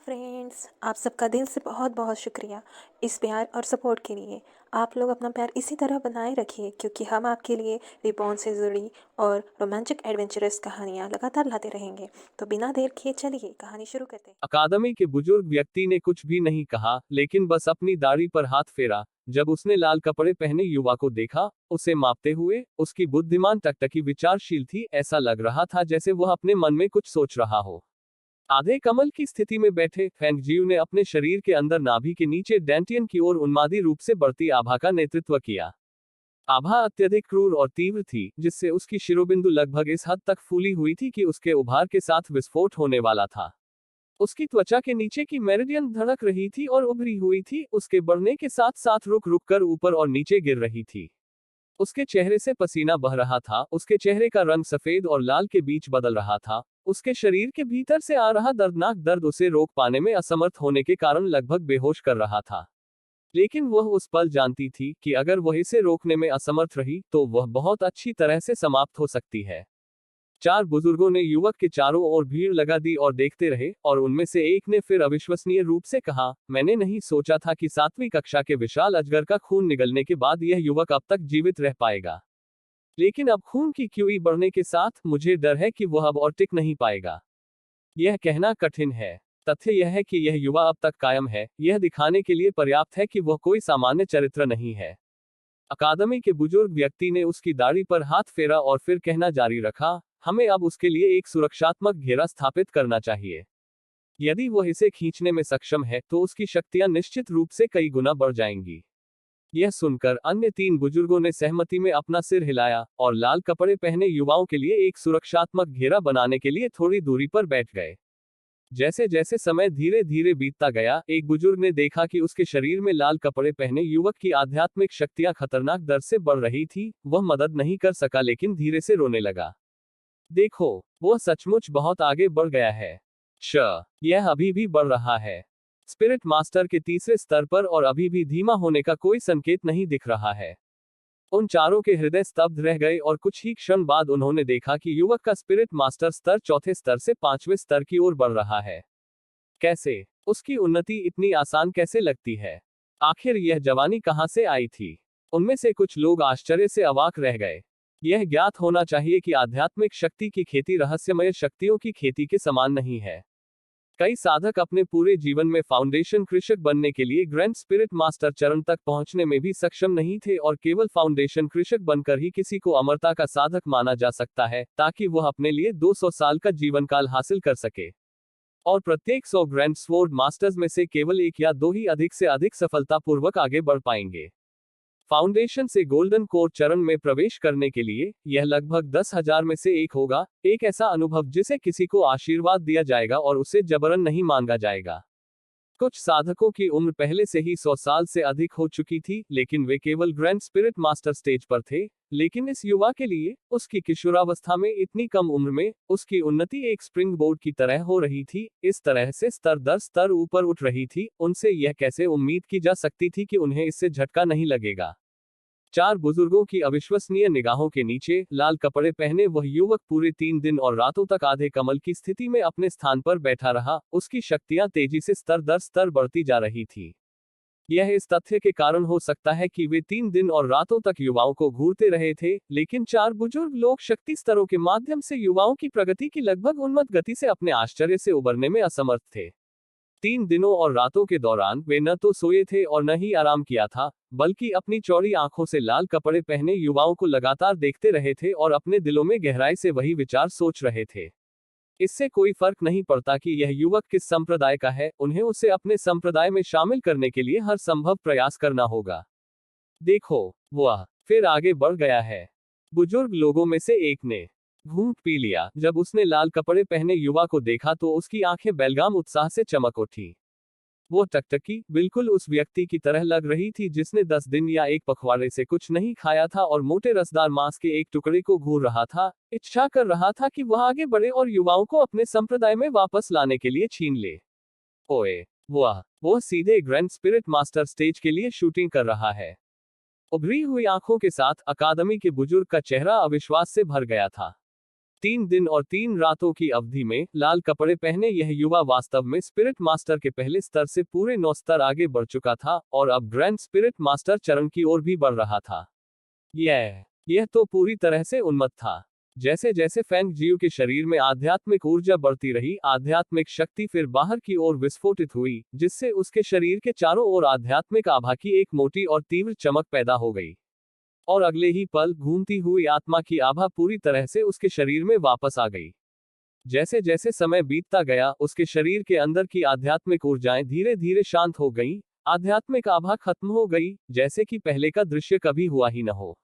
Friends, आप सबका दिल से बहुत बहुत शुक्रिया इस प्यार और सपोर्ट के लिए। आप लोग अपना प्यार इसी तरह बनाए रखिए क्योंकि हम आपके लिए रिबॉर्न से जुड़ी और रोमांचक एडवेंचरस कहानियाँ लगातार लाते रहेंगे। तो बिना देर किए चलिए कहानी शुरू करते हैं। अकादमी के बुजुर्ग व्यक्ति ने कुछ भी नहीं कहा, लेकिन बस अपनी दाढ़ी पर हाथ फेरा। जब उसने लाल कपड़े पहने युवा को देखा, उसे मापते हुए, उसकी बुद्धिमान टकटकी विचारशील थी। ऐसा लग रहा था जैसे वह अपने मन में कुछ सोच रहा हो। आधे कमल की स्थिति में बैठे फेंग जीव ने अपने शरीर के अंदर नाभि के नीचे डेंटियन की ओर उन्मादी रूप से बढ़ती आभा का नेतृत्व किया। आभा अत्यधिक क्रूर और तीव्र थी, जिससे उसकी शिरोबिंदु लगभग इस हद तक फूली हुई थी कि उसके उभार के साथ विस्फोट होने वाला था। उसकी त्वचा के नीचे की मेरिडियन धड़क रही थी और उभरी हुई थी, उसके बढ़ने के साथ साथ रुक रुक कर ऊपर और नीचे गिर रही थी। उसके चेहरे से पसीना बह रहा था, उसके चेहरे का रंग सफेद और लाल के बीच बदल रहा था। उसके शरीर के भीतर से आ रहा दर्दनाक दर्द उसे रोक पाने में असमर्थ होने के कारण लगभग बेहोश कर रहा था। लेकिन वह उस पल जानती थी कि अगर वह इसे रोकने में असमर्थ रही, तो वह बहुत अच्छी तरह से समाप्त हो सकती है। चार बुजुर्गों ने युवक के चारों ओर भीड़ लगा दी और देखते रहे, और उनमें से एक ने फिर अविश्वसनीय रूप से कहा, मैंने नहीं सोचा था कि 7वीं कक्षा के विशाल अजगर का खून निगलने के बाद यह युवक अब तक जीवित रह पाएगा। लेकिन अब खून की क्यूई बढ़ने के साथ मुझे डर है कि वह अब और टिक नहीं पाएगा। यह कहना कठिन है। तथ्य यह है कि यह युवा अब तक कायम है, यह दिखाने के लिए पर्याप्त है कि वह कोई सामान्य चरित्र नहीं है। अकादमी के बुजुर्ग व्यक्ति ने उसकी दाढ़ी पर हाथ फेरा और फिर कहना जारी रखा, हमें अब उसके लिए एक सुरक्षात्मक घेरा स्थापित करना चाहिए। यदि वह इसे खींचने में सक्षम है, तो उसकी शक्तियां निश्चित रूप से कई गुना बढ़ जाएंगी। यह सुनकर अन्य 3 बुजुर्गों ने सहमति में अपना सिर हिलाया, और लाल कपड़े पहने युवाओं के लिए एक सुरक्षात्मक घेरा बनाने के लिए थोड़ी दूरी पर बैठ गए। जैसे जैसे समय धीरे धीरे बीतता गया, एक बुजुर्ग ने देखा कि उसके शरीर में लाल कपड़े पहने युवक की आध्यात्मिक शक्तियां खतरनाक दर से बढ़ रही थी। वह मदद नहीं कर सका, लेकिन धीरे से रोने लगा। देखो, वह सचमुच बहुत आगे बढ़ गया है। यह अभी भी बढ़ रहा है। स्पिरिट मास्टर के तीसरे स्तर पर, और अभी भी धीमा होने का कोई संकेत नहीं दिख रहा है। उन चारों के हृदय स्तब्ध रह गए, और कुछ ही क्षण बाद उन्होंने देखा कि युवक का स्पिरिट मास्टर स्तर चौथे स्तर से 5वें स्तर की ओर बढ़ रहा है। कैसे? उसकी उन्नति इतनी आसान कैसे लगती है? आखिर यह जवानी कहां से आई थी? उनमें से कुछ लोग आश्चर्य से अवाक रह गए। यह ज्ञात होना चाहिए कि आध्यात्मिक शक्ति की खेती रहस्यमय शक्तियों की खेती के समान नहीं है। कई साधक अपने पूरे जीवन में फाउंडेशन कृषक बनने के लिए ग्रैंड स्पिरिट मास्टर चरण तक पहुंचने में भी सक्षम नहीं थे, और केवल फाउंडेशन कृषक बनकर ही किसी को अमरता का साधक माना जा सकता है, ताकि वह अपने लिए 200 साल का जीवन काल हासिल कर सके। और प्रत्येक 100 ग्रैंड स्वॉर्ड मास्टर्स में से केवल 1 या 2 ही अधिक से अधिक सफलतापूर्वक आगे बढ़ पाएंगे। फाउंडेशन से गोल्डन कोर चरण में प्रवेश करने के लिए यह लगभग 10,000 में से एक होगा, एक ऐसा अनुभव जिसे किसी को आशीर्वाद दिया जाएगा और उसे जबरन नहीं मांगा जाएगा। कुछ साधकों की उम्र पहले से ही 100 साल से अधिक हो चुकी थी, लेकिन वे केवल ग्रैंड स्पिरिट मास्टर स्टेज पर थे। लेकिन इस युवा के लिए, उसकी किशोरावस्था में इतनी कम उम्र में, उसकी उन्नति एक स्प्रिंग बोर्ड की तरह हो रही थी, इस तरह से स्तर दर स्तर ऊपर उठ रही थी। उनसे यह कैसे उम्मीद की जा सकती थी कि उन्हें इससे झटका नहीं लगेगा? 4 बुजुर्गों की अविश्वसनीय निगाहों के नीचे, लाल कपड़े पहने वह युवक पूरे 3 दिन और रातों तक आधे कमल की स्थिति में अपने स्थान पर बैठा रहा। उसकी शक्तियां तेजी से स्तर दर स्तर बढ़ती जा रही थी। यह इस तथ्य के कारण हो सकता है कि वे 3 दिन और रातों तक युवाओं को घूरते रहे थे, लेकिन 4 बुजुर्ग लोग शक्ति स्तरों के माध्यम से युवाओं की प्रगति की लगभग उन्मत्त गति से अपने आश्चर्य से उबरने में असमर्थ थे। 3 दिनों और रातों के दौरान वे न तो सोए थे और न ही आराम किया था, बल्कि अपनी चौड़ी आंखों से लाल कपड़े पहने युवाओं को लगातार देखते रहे थे और अपने दिलों में गहराई से वही विचार सोच रहे थे। इससे कोई फर्क नहीं पड़ता कि यह युवक किस संप्रदाय का है, उन्हें उसे अपने संप्रदाय में शामिल करने के लिए हर संभव प्रयास करना होगा। देखो, वह फिर आगे बढ़ गया है। बुजुर्ग लोगों में से एक ने घूंट पी लिया। जब उसने लाल कपड़े पहने युवा को देखा तो उसकी आंखें बेलगाम उत्साह से चमक उठी। वो टकटकी बिल्कुल उस व्यक्ति की तरह लग रही थी जिसने 10 दिन या एक पखवाड़े से कुछ नहीं खाया था और मोटे रसदार मांस के एक टुकड़े को घूर रहा था, इच्छा कर रहा था कि वह आगे बढ़े और युवाओं को अपने संप्रदाय में वापस लाने के लिए छीन ले। ओए, वह सीधे ग्रैंड स्पिरिट मास्टर स्टेज के लिए शूटिंग कर रहा है। उभरी हुई आंखों के साथ अकादमी के बुजुर्ग का चेहरा अविश्वास से भर गया था। 3 दिन और 3 रातों की अवधि में लाल कपड़े पहने यह युवा वास्तव में स्पिरिट मास्टर के पहले स्तर से पूरे 9 स्तर आगे बढ़ चुका था और अब ग्रैंड स्पिरिट मास्टर चरण की ओर भी बढ़ रहा था। यह तो पूरी तरह से उन्मत्त था। जैसे जैसे फेंग जियू के शरीर में आध्यात्मिक ऊर्जा बढ़ती रही, आध्यात्मिक शक्ति फिर बाहर की ओर विस्फोटित हुई, जिससे उसके शरीर के चारों ओर आध्यात्मिक आभा की एक मोटी और तीव्र चमक पैदा हो गई। और अगले ही पल घूमती हुई आत्मा की आभा पूरी तरह से उसके शरीर में वापस आ गई। जैसे जैसे समय बीतता गया, उसके शरीर के अंदर की आध्यात्मिक ऊर्जाएं धीरे धीरे शांत हो गईं, आध्यात्मिक आभा खत्म हो गई, जैसे कि पहले का दृश्य कभी हुआ ही न हो।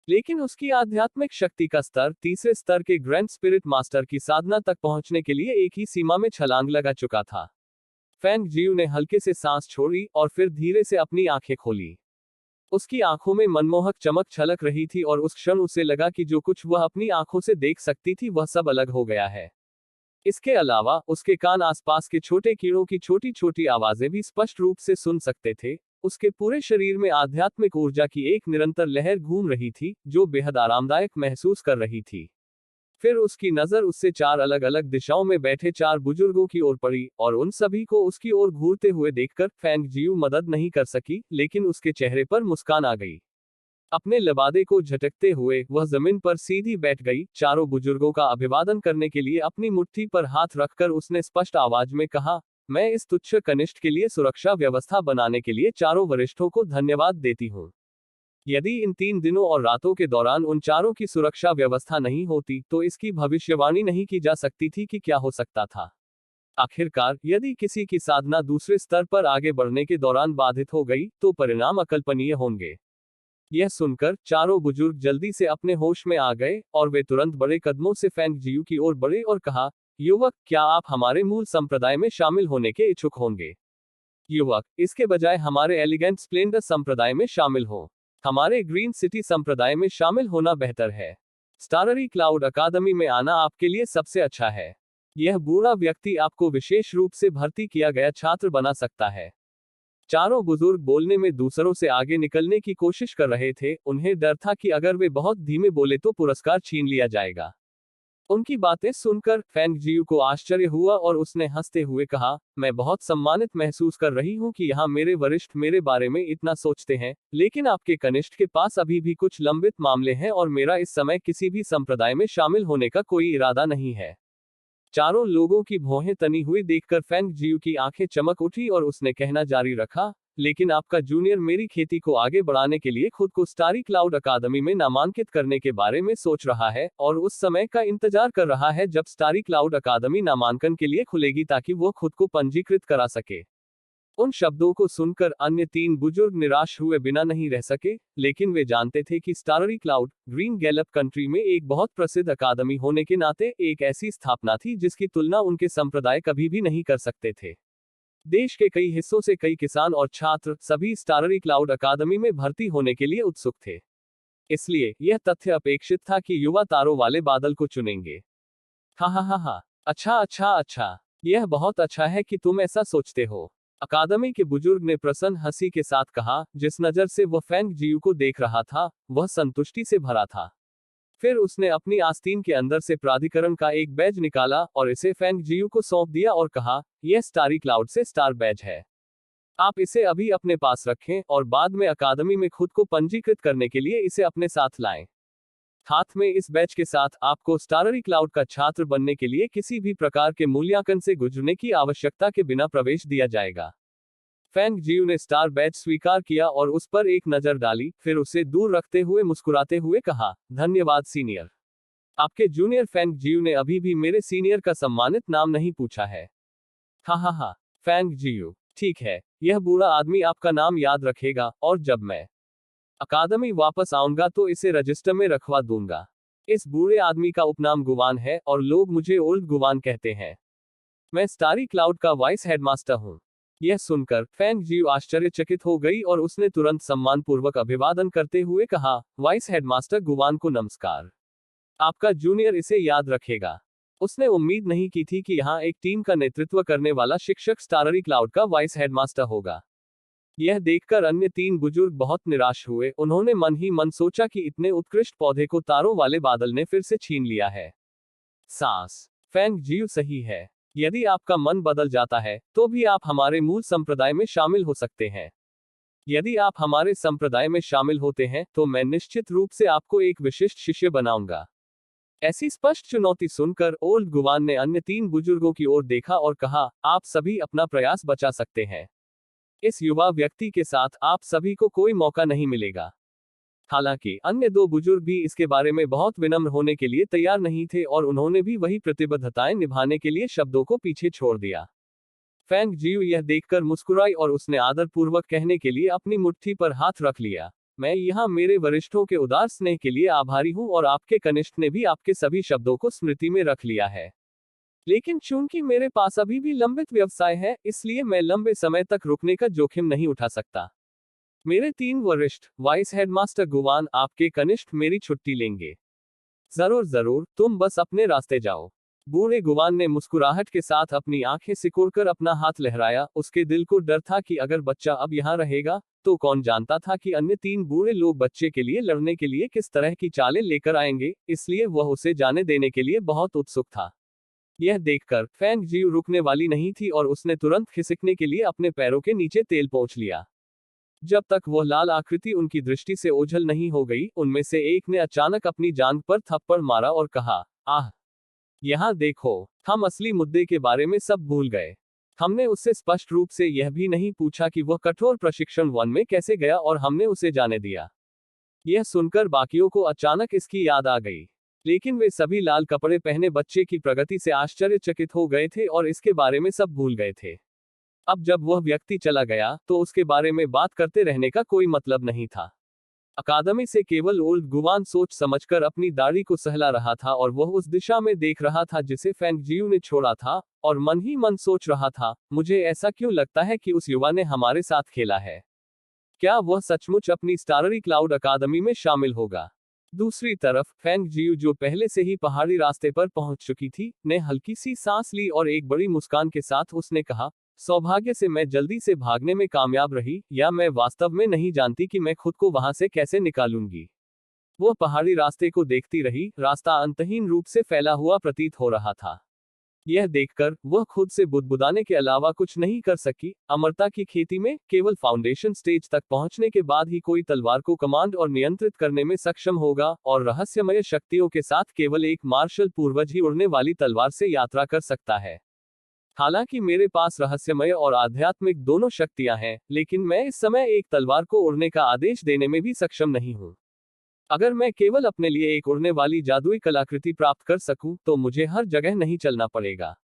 लेकिन उसकी आध्यात्मिक शक्ति का स्तर तीसरे स्तर के ग्रैंड स्पिरिट मास्टर की साधना तक पहुंचने के लिए एक ही सीमा में छलांग लगा चुका था। फेंग जियू ने हल्के से सांस छोड़ी और फिर धीरे से अपनी आंखें खोली। उसकी आंखों में मनमोहक चमक छलक रही थी और उस क्षण उसे लगा कि जो कुछ वह अपनी आंखों से देख सकती थी वह सब अलग हो गया है। इसके अलावा उसके कान आसपास के छोटे कीड़ों की छोटी छोटी आवाजें भी स्पष्ट रूप से सुन सकते थे। उसके पूरे शरीर में आध्यात्मिक ऊर्जा की एक निरंतर लहर घूम रही थी, जो बेहद आरामदायक महसूस कर रही थी। फिर उसकी नजर उससे 4 अलग अलग दिशाओं में बैठे 4 बुजुर्गों की ओर पड़ी और उन सभी को उसकी ओर घूरते हुए देखकर फेंग जियू मदद नहीं कर सकी, लेकिन उसके चेहरे पर मुस्कान आ गई। अपने लबादे को झटकते हुए वह जमीन पर सीधी बैठ गई। चारों बुजुर्गों का अभिवादन करने के लिए अपनी मुट्ठी पर हाथ रखकर उसने स्पष्ट आवाज में कहा, मैं इस तुच्छ कनिष्ठ के लिए सुरक्षा व्यवस्था बनाने के लिए चारों वरिष्ठों को धन्यवाद देती हूँ। यदि इन 3 दिनों और रातों के दौरान उन चारों की सुरक्षा व्यवस्था नहीं होती तो इसकी भविष्यवाणी नहीं की जा सकती थी कि क्या हो सकता था। आखिरकार यदि किसी की साधना दूसरे स्तर पर आगे बढ़ने के दौरान बाधित हो गई तो परिणाम अकल्पनीय होंगे। यह सुनकर चारों बुजुर्ग जल्दी से अपने होश में आ गए और वे तुरंत बड़े कदमों से फेंग जियू की ओर बढ़े और कहा, युवक, क्या आप हमारे मूल संप्रदाय में शामिल होने के इच्छुक होंगे? युवक, इसके बजाय हमारे एलिगेंट स्प्लेंडर संप्रदाय में शामिल हो। हमारे ग्रीन सिटी संप्रदाय में शामिल होना बेहतर है। स्टाररी क्लाउड अकादमी में आना आपके लिए सबसे अच्छा है। यह बूढ़ा व्यक्ति आपको विशेष रूप से भर्ती किया गया छात्र बना सकता है। चारों बुजुर्ग बोलने में दूसरों से आगे निकलने की कोशिश कर रहे थे। उन्हें डर था कि अगर वे बहुत धीमे बोले तो पुरस्कार छीन लिया जाएगा। उनकी बातें सुनकर फेंग जियू को आश्चर्य हुआ और उसने हंसते हुए कहा, मैं बहुत सम्मानित महसूस कर रही हूँ कि यहाँ मेरे वरिष्ठ मेरे बारे में इतना सोचते हैं, लेकिन आपके कनिष्ठ के पास अभी भी कुछ लंबित मामले हैं और मेरा इस समय किसी भी संप्रदाय में शामिल होने का कोई इरादा नहीं है। चारों लोगों की भौहें तनी हुई देखकर फेंग जियू की आंखें चमक उठी और उसने कहना जारी रखा, लेकिन आपका जूनियर मेरी खेती को आगे बढ़ाने के लिए खुद को स्टारी क्लाउड अकादमी में नामांकित करने के बारे में सोच रहा है और उस समय का इंतजार कर रहा है जब स्टारी क्लाउड अकादमी नामांकन के लिए खुलेगी ताकि वो खुद को पंजीकृत करा सके। उन शब्दों को सुनकर अन्य 3 बुजुर्ग निराश हुए बिना नहीं रह सके, लेकिन वे जानते थे कि starry cloud green Gallup country में एक बहुत प्रसिद्ध अकादमी होने के नाते एक ऐसी स्थापना थी जिसकी तुलना उनके संप्रदाय कभी भी नहीं कर सकते थे। देश के कई हिस्सों से कई किसान और छात्र सभी स्टाररी क्लाउड अकादमी में भर्ती होने के लिए उत्सुक थे। इसलिए यह तथ्य अपेक्षित था कि युवा तारों वाले बादल को चुनेंगे। हा, अच्छा, यह बहुत अच्छा है कि तुम ऐसा सोचते हो, अकादमी के बुजुर्ग ने प्रसन्न हंसी के साथ कहा। जिस नजर से वह फेंग जियू को देख रहा था वह संतुष्टि से भरा था। फिर उसने अपनी आस्तीन के अंदर से प्राधिकरण का एक बैज निकाला और इसे फेंग जियू को सौंप दिया और कहा, यह स्टारी क्लाउड से स्टार बैज है। आप इसे अभी अपने पास रखें और बाद में अकादमी में खुद को पंजीकृत करने के लिए इसे अपने साथ लाएं। हाथ में इस बैच के साथ आपको स्टाररी क्लाउड का छात्र बनने के लिए किसी भी प्रकार के मूल्यांकन से गुजरने की आवश्यकता के बिना प्रवेश दिया जाएगा। फेंग जियू ने स्टार बैच स्वीकार किया और उस पर एक नजर डाली, फिर उसे दूर रखते हुए मुस्कुराते हुए कहा, धन्यवाद सीनियर। आपके जूनियर फेंग जियू ने अभी भी मेरे सीनियर का सम्मानित नाम नहीं पूछा है। हा, फेंग जियू, ठीक है, यह बूढ़ा आदमी आपका नाम याद रखेगा और जब मैं अकादमी वापस आऊंगा तो इसे रजिस्टर में रखवा दूंगा। इस बूढ़े आदमी का उपनाम गुवान है और लोग मुझे ओल्ड गुवान कहते हैं। मैं स्टारी क्लाउड का वाइस हेडमास्टर हूँ। यह सुनकर फेंग जियू आश्चर्यचकित हो गई और उसने तुरंत सम्मानपूर्वक अभिवादन करते हुए कहा, वाइस हेडमास्टर गुवान को नमस्कार। आपका जूनियर इसे याद रखेगा। उसने उम्मीद नहीं की थी कि यहाँ एक टीम का नेतृत्व करने वाला शिक्षक स्टाररी क्लाउड का वाइस हेडमास्टर होगा। यह देखकर अन्य 3 बुजुर्ग बहुत निराश हुए। उन्होंने मन ही मन सोचा कि इतने उत्कृष्ट पौधे को तारों वाले बादल ने फिर से छीन लिया है। सास फैंग जियू सही है। यदि आपका मन बदल जाता है तो भी आप हमारे मूल संप्रदाय में शामिल हो सकते हैं। यदि आप हमारे संप्रदाय में शामिल होते हैं तो मैं निश्चित रूप से आपको एक विशिष्ट शिष्य बनाऊंगा। ऐसी स्पष्ट चुनौती सुनकर ओल्ड गुवान ने अन्य 3 बुजुर्गों की ओर देखा और कहा, आप सभी अपना प्रयास बचा सकते हैं। इस युवा व्यक्ति के साथ आप सभी को कोई मौका नहीं मिलेगा। हालांकि अन्य 2 बुजुर्ग भी इसके बारे में बहुत विनम्र होने के लिए तैयार नहीं थे और उन्होंने भी वही प्रतिबद्धताएं निभाने के लिए शब्दों को पीछे छोड़ दिया। फैंग जियू यह देखकर मुस्कुराई और उसने आदरपूर्वक कहने के लिए अपनी मुट्ठी पर हाथ रख लिया। मैं यहाँ मेरे वरिष्ठों के उदार स्नेह के लिए आभारी हूँ और आपके कनिष्ठ ने भी आपके सभी शब्दों को स्मृति में रख लिया है। लेकिन चूंकि मेरे पास अभी भी लंबित व्यवसाय है, इसलिए मैं लंबे समय तक रुकने का जोखिम नहीं उठा सकता। मेरे 3 वरिष्ठ वाइस हेडमास्टर गुवान आपके कनिष्ठ मेरी छुट्टी लेंगे। जरूर जरूर, तुम बस अपने रास्ते जाओ। बूढ़े गुवान ने मुस्कुराहट के साथ अपनी आंखें सिकोड़कर अपना हाथ लहराया। उसके दिल को डर था कि अगर बच्चा अब यहाँ रहेगा तो कौन जानता था कि अन्य 3 बूढ़े लोग बच्चे के लिए लड़ने के लिए किस तरह की चालें लेकर आएंगे, इसलिए वह उसे जाने देने के लिए बहुत उत्सुक था। यह देखकर फैंग जियू रुकने वाली नहीं थी और उसने तुरंत खिसकने के लिए अपने पैरों के नीचे तेल पोंछ लिया। जब तक वह लाल आकृति उनकी दृष्टि से ओझल नहीं हो गई, उनमें से एक ने अचानक अपनी जांघ पर थप्पड़ मारा और कहा, आह, यहाँ देखो, हम असली मुद्दे के बारे में सब भूल गए। हमने उससे स्पष्ट रूप से यह भी नहीं पूछा कि वह कठोर प्रशिक्षण 1 में कैसे गया और हमने उसे जाने दिया। यह सुनकर बाकियों को अचानक इसकी याद आ गई, लेकिन वे सभी लाल कपड़े पहने बच्चे की प्रगति से आश्चर्यचकित हो गए थे और इसके बारे में सब भूल गए थे। अब जब वह व्यक्ति चला गया तो उसके बारे में बात करते रहने का कोई मतलब नहीं था। अकादमी से केवल ओल्ड गुवान सोच समझकर अपनी दाढ़ी को सहला रहा था और वह उस दिशा में देख रहा था जिसे फैंग जियू ने छोड़ा था, और मन ही मन सोच रहा था, मुझे ऐसा क्यों लगता है कि उस युवा ने हमारे साथ खेला है। क्या वह सचमुच अपनी स्टाररी क्लाउड अकादमी में शामिल होगा? दूसरी तरफ फैंग जियू, जो पहले से ही पहाड़ी रास्ते पर पहुंच चुकी थी, ने हल्की सी सांस ली और एक बड़ी मुस्कान के साथ उसने कहा, सौभाग्य से मैं जल्दी से भागने में कामयाब रही, या मैं वास्तव में नहीं जानती कि मैं खुद को वहां से कैसे निकालूंगी। वह पहाड़ी रास्ते को देखती रही। रास्ता अंतहीन रूप से फैला हुआ प्रतीत हो रहा था। यह देखकर वह खुद से बुदबुदाने के अलावा कुछ नहीं कर सकी। अमरता की खेती में केवल फाउंडेशन स्टेज तक पहुंचने के बाद ही कोई तलवार को कमांड और नियंत्रित करने में सक्षम होगा, और रहस्यमय शक्तियों के साथ केवल एक मार्शल पूर्वज ही उड़ने वाली तलवार से यात्रा कर सकता है। हालांकि मेरे पास रहस्यमय और आध्यात्मिक दोनों शक्तियां हैं, लेकिन मैं इस समय एक तलवार को उड़ने का आदेश देने में भी सक्षम नहीं हूं। अगर मैं केवल अपने लिए एक उड़ने वाली जादुई कलाकृति प्राप्त कर सकूं, तो मुझे हर जगह नहीं चलना पड़ेगा।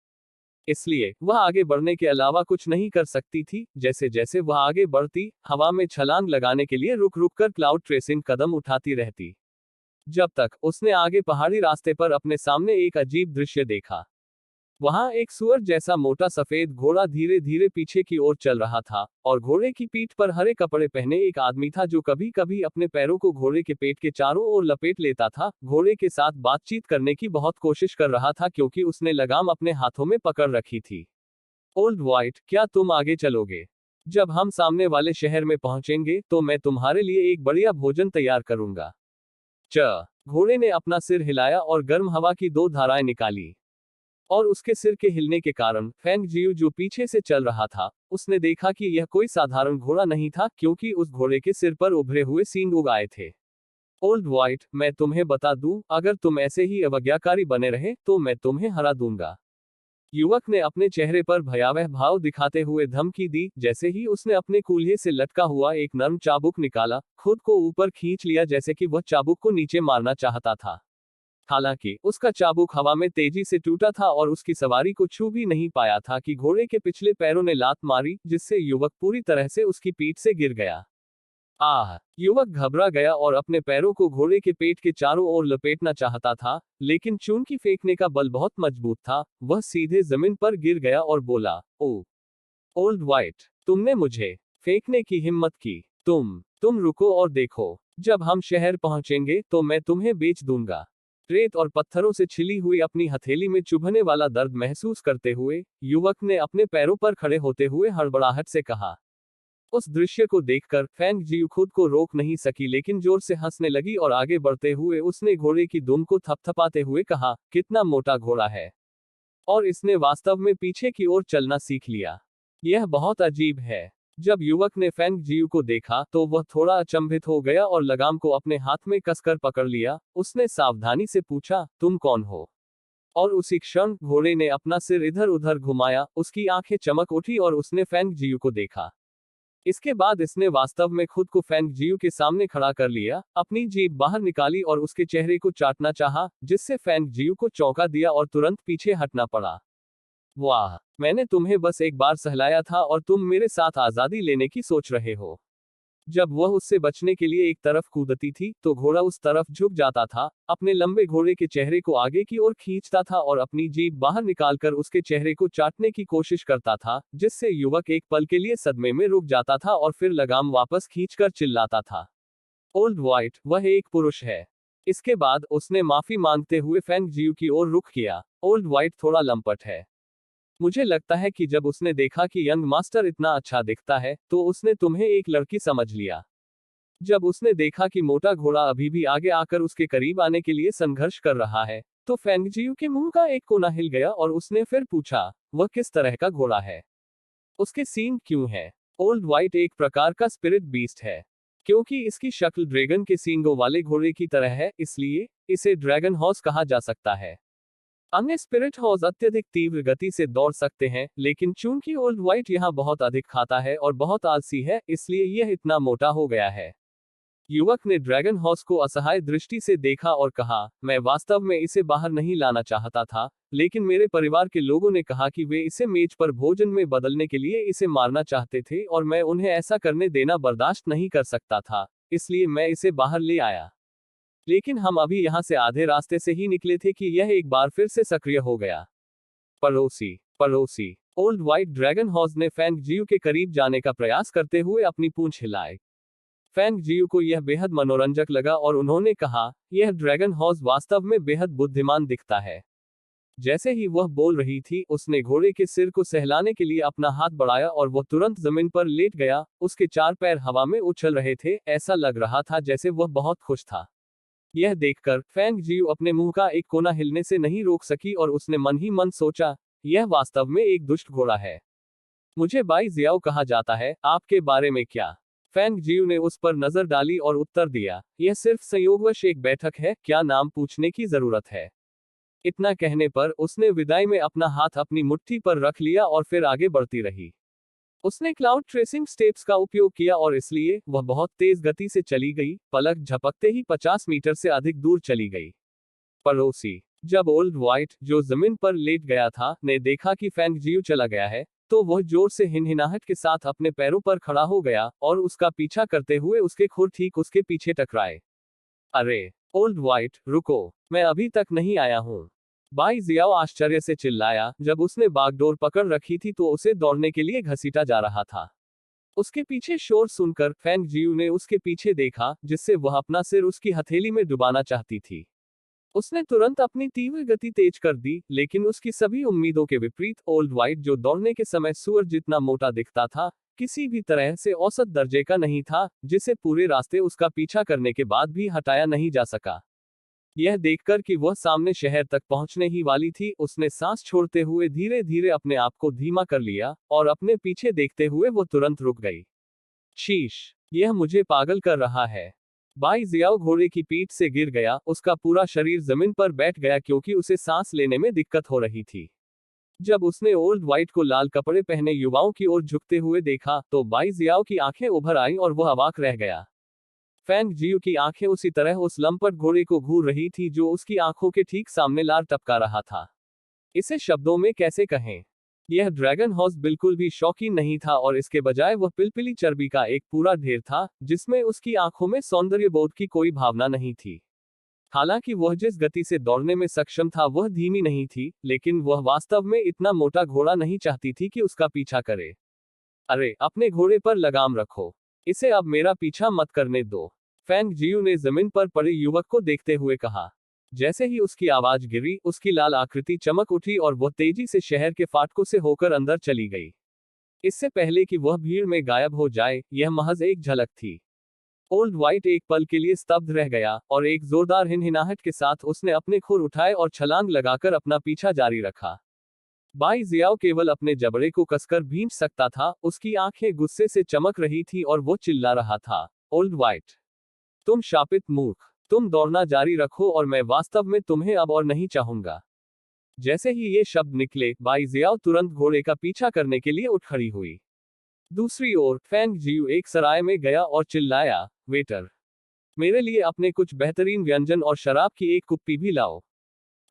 इसलिए वह आगे बढ़ने के अलावा कुछ नहीं कर सकती थी। जैसे जैसे वह आगे बढ़ती, हवा में छलांग लगाने के लिए रुक रुक कर क्लाउड ट्रेसिंग कदम उठाती रहती, जब तक उसने आगे पहाड़ी रास्ते पर अपने सामने एक अजीब दृश्य देखा। वहां एक सुअर जैसा मोटा सफेद घोड़ा धीरे धीरे पीछे की ओर चल रहा था, और घोड़े की पीठ पर हरे कपड़े पहने एक आदमी था जो कभी कभी अपने पैरों को घोड़े के पेट के चारों ओर लपेट लेता था। घोड़े के साथ बातचीत करने की बहुत कोशिश कर रहा था क्योंकि उसने लगाम अपने हाथों में पकड़ रखी थी। ओल्ड वाइट, क्या तुम आगे चलोगे? जब हम सामने वाले शहर में पहुंचेंगे तो मैं तुम्हारे लिए एक बढ़िया भोजन तैयार करूंगा। घोड़े ने अपना सिर हिलाया और गर्म हवा की 2 धाराएं निकाली, और उसके सिर के हिलने के कारण फैंग जियू, जो पीछे से चल रहा था, उसने देखा कि यह कोई साधारण घोड़ा नहीं था, क्योंकि उस घोड़े के सिर पर उभरे हुए सींग उग आए थे। ओल्ड वाइट, मैं तुम्हें बता दूं, अगर तुम ऐसे ही अवज्ञाकारी बने रहे तो मैं तुम्हें हरा दूंगा। युवक ने अपने चेहरे पर भयावह भाव दिखाते हुए धमकी दी। जैसे ही उसने अपने कूल्हे से लटका हुआ एक नर्म चाबुक निकाला, खुद को ऊपर खींच लिया जैसे कि वह चाबुक को नीचे मारना चाहता था। हालांकि उसका चाबुक हवा में तेजी से टूटा था और उसकी सवारी को छू भी नहीं पाया था कि घोड़े के पिछले पैरों ने लात मारी, जिससे युवक पूरी तरह से उसकी पीठ से गिर गया। युवक घबरा गया और अपने पैरों को घोड़े के पेट के चारों ओर लपेटना चाहता था, लेकिन चूंकि फेंकने का बल बहुत मजबूत था, वह सीधे जमीन पर गिर गया और बोला, ओ ओल्ड वाइट, तुमने मुझे फेंकने की हिम्मत की। तुम रुको और देखो, जब हम शहर पहुंचेंगे तो मैं तुम्हें बेच दूंगा। रेत और पत्थरों से छिली हुई अपनी हथेली में चुभने वाला दर्द महसूस करते हुए युवक ने अपने पैरों पर खड़े होते हुए हड़बड़ाहट से कहा, उस दृश्य को देखकर फेंग जियू खुद को रोक नहीं सकी, लेकिन जोर से हंसने लगी और आगे बढ़ते हुए उसने घोड़े की दुम को थपथपाते हुए कहा, कितना मोटा घोड़ा है, और इसने वास्तव में पीछे की ओर चलना सीख लिया। यह बहुत अजीब है। जब युवक ने फेंग जियू को देखा तो वह थोड़ा अचंभित हो गया और लगाम को अपने हाथ में कसकर पकड़ लिया। उसने सावधानी से पूछा, तुम कौन हो? और उसी क्षण घोड़े ने अपना सिर इधर उधर घुमाया, उसकी आंखें चमक उठी और उसने फेंग जियू को देखा। इसके बाद इसने वास्तव में खुद को फेंग जियू के सामने खड़ा कर लिया, अपनी जीभ बाहर निकाली और उसके चेहरे को चाटना चाहा, जिससे फेंग जियू को चौंका दिया और तुरंत पीछे हटना पड़ा। वाह, मैंने तुम्हें बस एक बार सहलाया था और तुम मेरे साथ आजादी लेने की सोच रहे हो। जब वह उससे बचने के लिए एक तरफ कूदती थी तो घोड़ा उस तरफ झुक जाता था, अपने लंबे घोड़े के चेहरे को आगे की ओर खींचता था और अपनी जीभ बाहर निकालकर उसके चेहरे को चाटने की कोशिश करता था, जिससे युवक एक पल के लिए सदमे में रुक जाता था और फिर लगाम वापस खींचकर चिल्लाता था, ओल्ड व्हाइट, वह एक पुरुष है। इसके बाद उसने माफी मांगते हुए फेंग जियू की ओर रुख किया। ओल्ड व्हाइट थोड़ा लंपट है। मुझे लगता है कि जब उसने देखा कि यंग मास्टर इतना अच्छा दिखता है तो उसने तुम्हें एक लड़की समझ लिया। जब उसने देखा कि मोटा घोड़ा अभी भी आगे आकर उसके करीब आने के लिए संघर्ष कर रहा है तो फेंगजियू के मुंह का एक कोना हिल गया और उसने फिर पूछा, वह किस तरह का घोड़ा है? उसके सींग क्यों है? ओल्ड व्हाइट एक प्रकार का स्पिरिट बीस्ट है। क्योंकि इसकी शक्ल ड्रैगन के सींगों वाले घोड़े की तरह है, इसलिए इसे ड्रैगन हॉर्स कहा जा सकता है। अन्य स्पिरिट हॉर्स अत्यधिक तीव्र गति से दौड़ सकते हैं, लेकिन चूंकि ओल्ड व्हाइट यहाँ बहुत अधिक खाता है और बहुत आलसी है, इसलिए यह इतना मोटा हो गया है। युवक ने ड्रैगन हॉर्स को असहाय दृष्टि से देखा और कहा, मैं वास्तव में इसे बाहर नहीं लाना चाहता था, लेकिन मेरे परिवार के लोगों ने कहा कि वे इसे मेज पर भोजन में बदलने के लिए इसे मारना चाहते थे और मैं उन्हें ऐसा करने देना बर्दाश्त नहीं कर सकता था, इसलिए मैं इसे बाहर ले आया। लेकिन हम अभी यहाँ से आधे रास्ते से ही निकले थे कि यह एक बार फिर से सक्रिय हो गया। पड़ोसी पड़ोसी ओल्ड व्हाइट ड्रैगन हॉर्स ने फेंग जियू के करीब जाने का प्रयास करते हुए अपनी पूंछ हिलाई। फेंग जियू को यह बेहद मनोरंजक लगा और उन्होंने कहा, यह ड्रैगन हॉर्स वास्तव में बेहद बुद्धिमान दिखता है। जैसे ही वह बोल रही थी उसने घोड़े के सिर को सहलाने के लिए अपना हाथ बढ़ाया और वह तुरंत जमीन पर लेट गया। उसके चार पैर हवा में उछल रहे थे, ऐसा लग रहा था जैसे वह बहुत खुश था। यह देखकर फेंग जियू अपने मुंह का एक कोना हिलने से नहीं रोक सकी और उसने मन ही मन सोचा, यह वास्तव में एक दुष्ट घोड़ा है। मुझे बाई जियाओ कहा जाता है, आपके बारे में क्या? फेंग जियू ने उस पर नजर डाली और उत्तर दिया, यह सिर्फ संयोगवश एक बैठक है, क्या नाम पूछने की जरूरत है? इतना कहने पर उसने विदाई में अपना हाथ अपनी मुट्ठी पर रख लिया और फिर आगे बढ़ती रही। उसने क्लाउड ट्रेसिंग स्टेप्स का उपयोग किया और इसलिए वह बहुत तेज गति से चली गई, पलक झपकते ही 50 मीटर से अधिक दूर चली गई। पड़ोसी जब ओल्ड व्हाइट, जो जमीन पर लेट गया था, ने देखा कि फेंग जियू चला गया है, तो वह जोर से हिनहिनाहट के साथ अपने पैरों पर खड़ा हो गया और उसका पीछा करते हुए उसके खुर ठीक उसके पीछे टकराए। अरे ओल्ड व्हाइट, रुको, मैं अभी तक नहीं आया हूँ। बाई जियाओ आश्चर्य से चिल्लाया जब उसने बागडोर पकड़ रखी थी तो उसे दौड़ने के लिए घसीटा जा रहा था। उसके पीछे शोर सुनकर फेंग जियू ने उसके पीछे देखा, जिससे वह अपना सिर उसकी हथेली में डुबाना चाहती थी। उसने तुरंत अपनी तीव्र गति तेज कर दी, लेकिन उसकी सभी उम्मीदों के विपरीत ओल्ड व्हाइट, जो दौड़ने के समय सूअर जितना मोटा दिखता था, किसी भी तरह से औसत दर्जे का नहीं था, जिसे पूरे रास्ते उसका पीछा करने के बाद भी हटाया नहीं जा सका। यह देखकर कि वह सामने शहर तक पहुंचने ही वाली थी, उसने सांस छोड़ते हुए धीरे धीरे अपने आप को धीमा कर लिया और अपने पीछे देखते हुए वो तुरंत रुक गई। शीश, यह मुझे पागल कर रहा है। बाई जियाओ घोड़े की पीठ से गिर गया, उसका पूरा शरीर जमीन पर बैठ गया क्योंकि उसे सांस लेने में दिक्कत हो रही थी। जब उसने ओल्ड व्हाइट को लाल कपड़े पहने युवाओं की ओर झुकते हुए देखा तो बाई जियाओ की आंखें उभर आईं और वह अवाक रह गया। फेंग जियू की आंखें उसी तरह उस लंपट घोड़े को घूर रही थी जो उसकी आंखों के ठीक सामने लार टपका रहा था। इसे शब्दों में कैसे कहें? यह ड्रैगन हॉर्स बिल्कुल भी शौकीन नहीं था और इसके बजाय वह पिलपिली चर्बी का एक पूरा ढेर था, जिसमें उसकी आंखों में सौंदर्यबोध की कोई भावना नहीं थी। हालांकि वह जिस गति से दौड़ने में सक्षम था वह धीमी नहीं थी, लेकिन वह वास्तव में इतना मोटा घोड़ा नहीं चाहती थी कि उसका पीछा करे। अरे, अपने घोड़े पर लगाम रखो, इसे अब मेरा पीछा मत करने दो, फेंग जियू ने जमीन पर पड़े युवक को देखते हुए कहा। जैसे ही उसकी आवाज गिरी, उसकी लाल आकृति चमक उठी और वह तेजी से शहर के फाटकों से होकर अंदर चली गई। इससे पहले कि वह भीड़ में गायब हो जाए, यह महज एक झलक थी। ओल्ड वाइट एक पल के लिए स्तब्ध रह गया, और एक जोरदार हिनहिनाहट के साथ उसने अपने खुर उठाए और छलांग लगाकर अपना पीछा जारी रखा। बाई जियाओ केवल अपने जबड़े को कसकर भींच सकता था, उसकी आंखें गुस्से से चमक रही थी और वो चिल्ला रहा था, ओल्ड वाइट, तुम शापित मूर्ख, तुम दौड़ना जारी रखो और मैं वास्तव में तुम्हें अब और नहीं चाहूंगा। जैसे ही ये शब्द निकले, बाई जियाओ तुरंत घोड़े का पीछा करने के लिए उठ खड़ी हुई। दूसरी ओर फैंग जियू एक सराय में गया और चिल्लाया, वेटर, मेरे लिए अपने कुछ बेहतरीन व्यंजन और शराब की एक कुप्पी भी लाओ।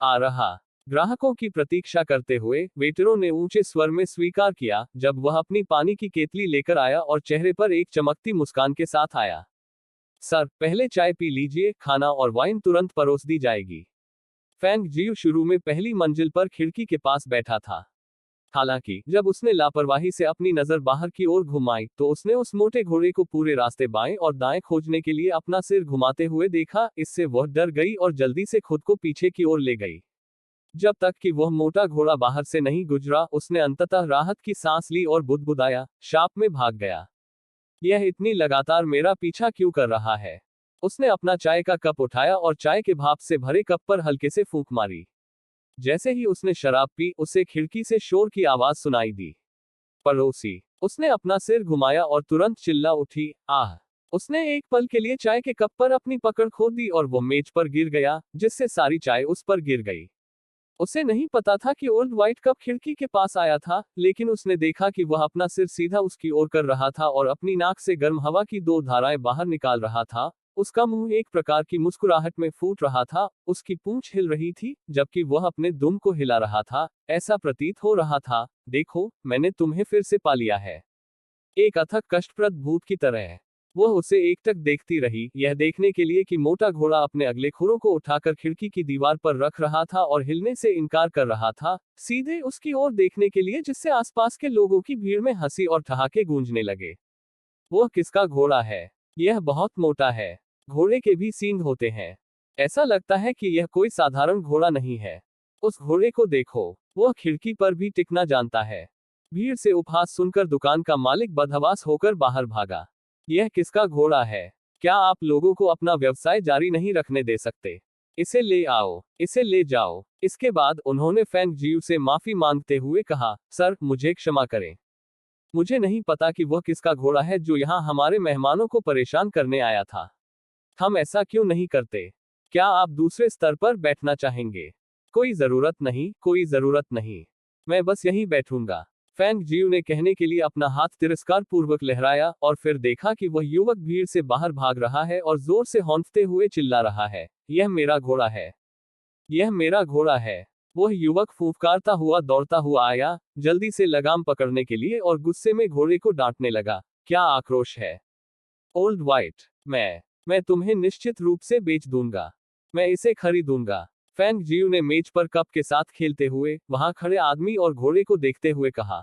आ रहा। ग्राहकों की प्रतीक्षा करते हुए वेटरों ने ऊंचे स्वर में स्वीकार किया, जब वह अपनी पानी की केतली लेकर आया और चेहरे पर एक चमकती मुस्कान के साथ आया। सर, पहले चाय पी लीजिए, खाना और वाइन तुरंत परोस दी जाएगी। फैंग जियू शुरू में पहली मंजिल पर खिड़की के पास बैठा था। हालांकि जब उसने लापरवाही से अपनी नजर बाहर की ओर घुमाई, तो उसने उस मोटे घोड़े को पूरे रास्ते बाएं और दाएं खोजने के लिए अपना सिर घुमाते हुए देखा। इससे वह डर गई और जल्दी से खुद को पीछे की ओर ले गई। जब तक कि वह मोटा घोड़ा बाहर से नहीं गुजरा, उसने अंततः राहत की सांस ली और बुदबुदाया, शाप में भाग गया। यह इतनी लगातार मेरा पीछा क्यों कर रहा है? उसने अपना चाय का कप उठाया और चाय के भाप से भरे कप पर हल्के से फूंक मारी। जैसे ही उसने शराब पी, उसे खिड़की से शोर की आवाज सुनाई दी। पड़ोसी। उसने अपना सिर घुमाया और तुरंत चिल्ला उठी, आह! उसने एक पल के लिए चाय के कप पर अपनी पकड़ खो दी और वो मेज पर गिर गया, जिससे सारी चाय उस पर गिर गई। उसे नहीं पता था कि ओल्ड वाइट कब खिड़की के पास आया था, लेकिन उसने देखा कि वह अपना सिर सीधा उसकी ओर कर रहा था और अपनी नाक से गर्म हवा की दो धाराएं बाहर निकाल रहा था। उसका मुंह एक प्रकार की मुस्कुराहट में फूट रहा था, उसकी पूंछ हिल रही थी, जबकि वह अपने दुम को हिला रहा था। ऐसा प्रतीत हो रहा था, देखो, मैंने तुम्हें फिर से पा लिया है। एक अथक कष्टप्रद भूत की तरह। वह उसे एकटक देखती रही, यह देखने के लिए कि मोटा घोड़ा अपने अगले खुरों को उठाकर खिड़की की दीवार पर रख रहा था और हिलने से इनकार कर रहा था, सीधे उसकी ओर देखने के लिए, जिससे आसपास के लोगों की भीड़ में हंसी और ठहाके गूंजने लगे। वह किसका घोड़ा है? यह बहुत मोटा है। घोड़े के भी सींग होते हैं। ऐसा लगता है कि यह कोई साधारण घोड़ा नहीं है। उस घोड़े को देखो, वह खिड़की पर भी टिकना जानता है। भीड़ से उपहास सुनकर दुकान का मालिक बदहवास होकर बाहर भागा। यह किसका घोड़ा है? क्या आप लोगों को अपना व्यवसाय जारी नहीं रखने दे सकते? इसे ले आओ, इसे ले जाओ। इसके बाद उन्होंने फैंग जियू से माफी मांगते हुए कहा, सर, मुझे क्षमा करें। मुझे नहीं पता कि वह किसका घोड़ा है जो यहाँ हमारे मेहमानों को परेशान करने आया था। हम ऐसा क्यों नहीं करते? क्या आप दूसरे स्तर पर बैठना चाहेंगे? कोई जरूरत नहीं, कोई जरूरत नहीं। मैं बस यहीं बैठूंगा। फैंग जियू ने कहने के लिए अपना हाथ तिरस्कार पूर्वक लहराया और फिर देखा कि वह युवक भीड़ से बाहर भाग रहा है और जोर से हौंकते हुए चिल्ला रहा है, यह मेरा घोड़ा है, यह मेरा घोड़ा है। वह युवक फुफकारता हुआ दौड़ता हुआ आया, जल्दी से लगाम पकड़ने के लिए, और गुस्से में घोड़े को डांटने लगा, क्या आक्रोश है? ओल्ड वाइट, मैं तुम्हें निश्चित रूप से बेच दूंगा। मैं इसे खरीदूंगा। फैंग जियू ने मेज पर कप के साथ खेलते हुए वहां खड़े आदमी और घोड़े को देखते हुए कहा।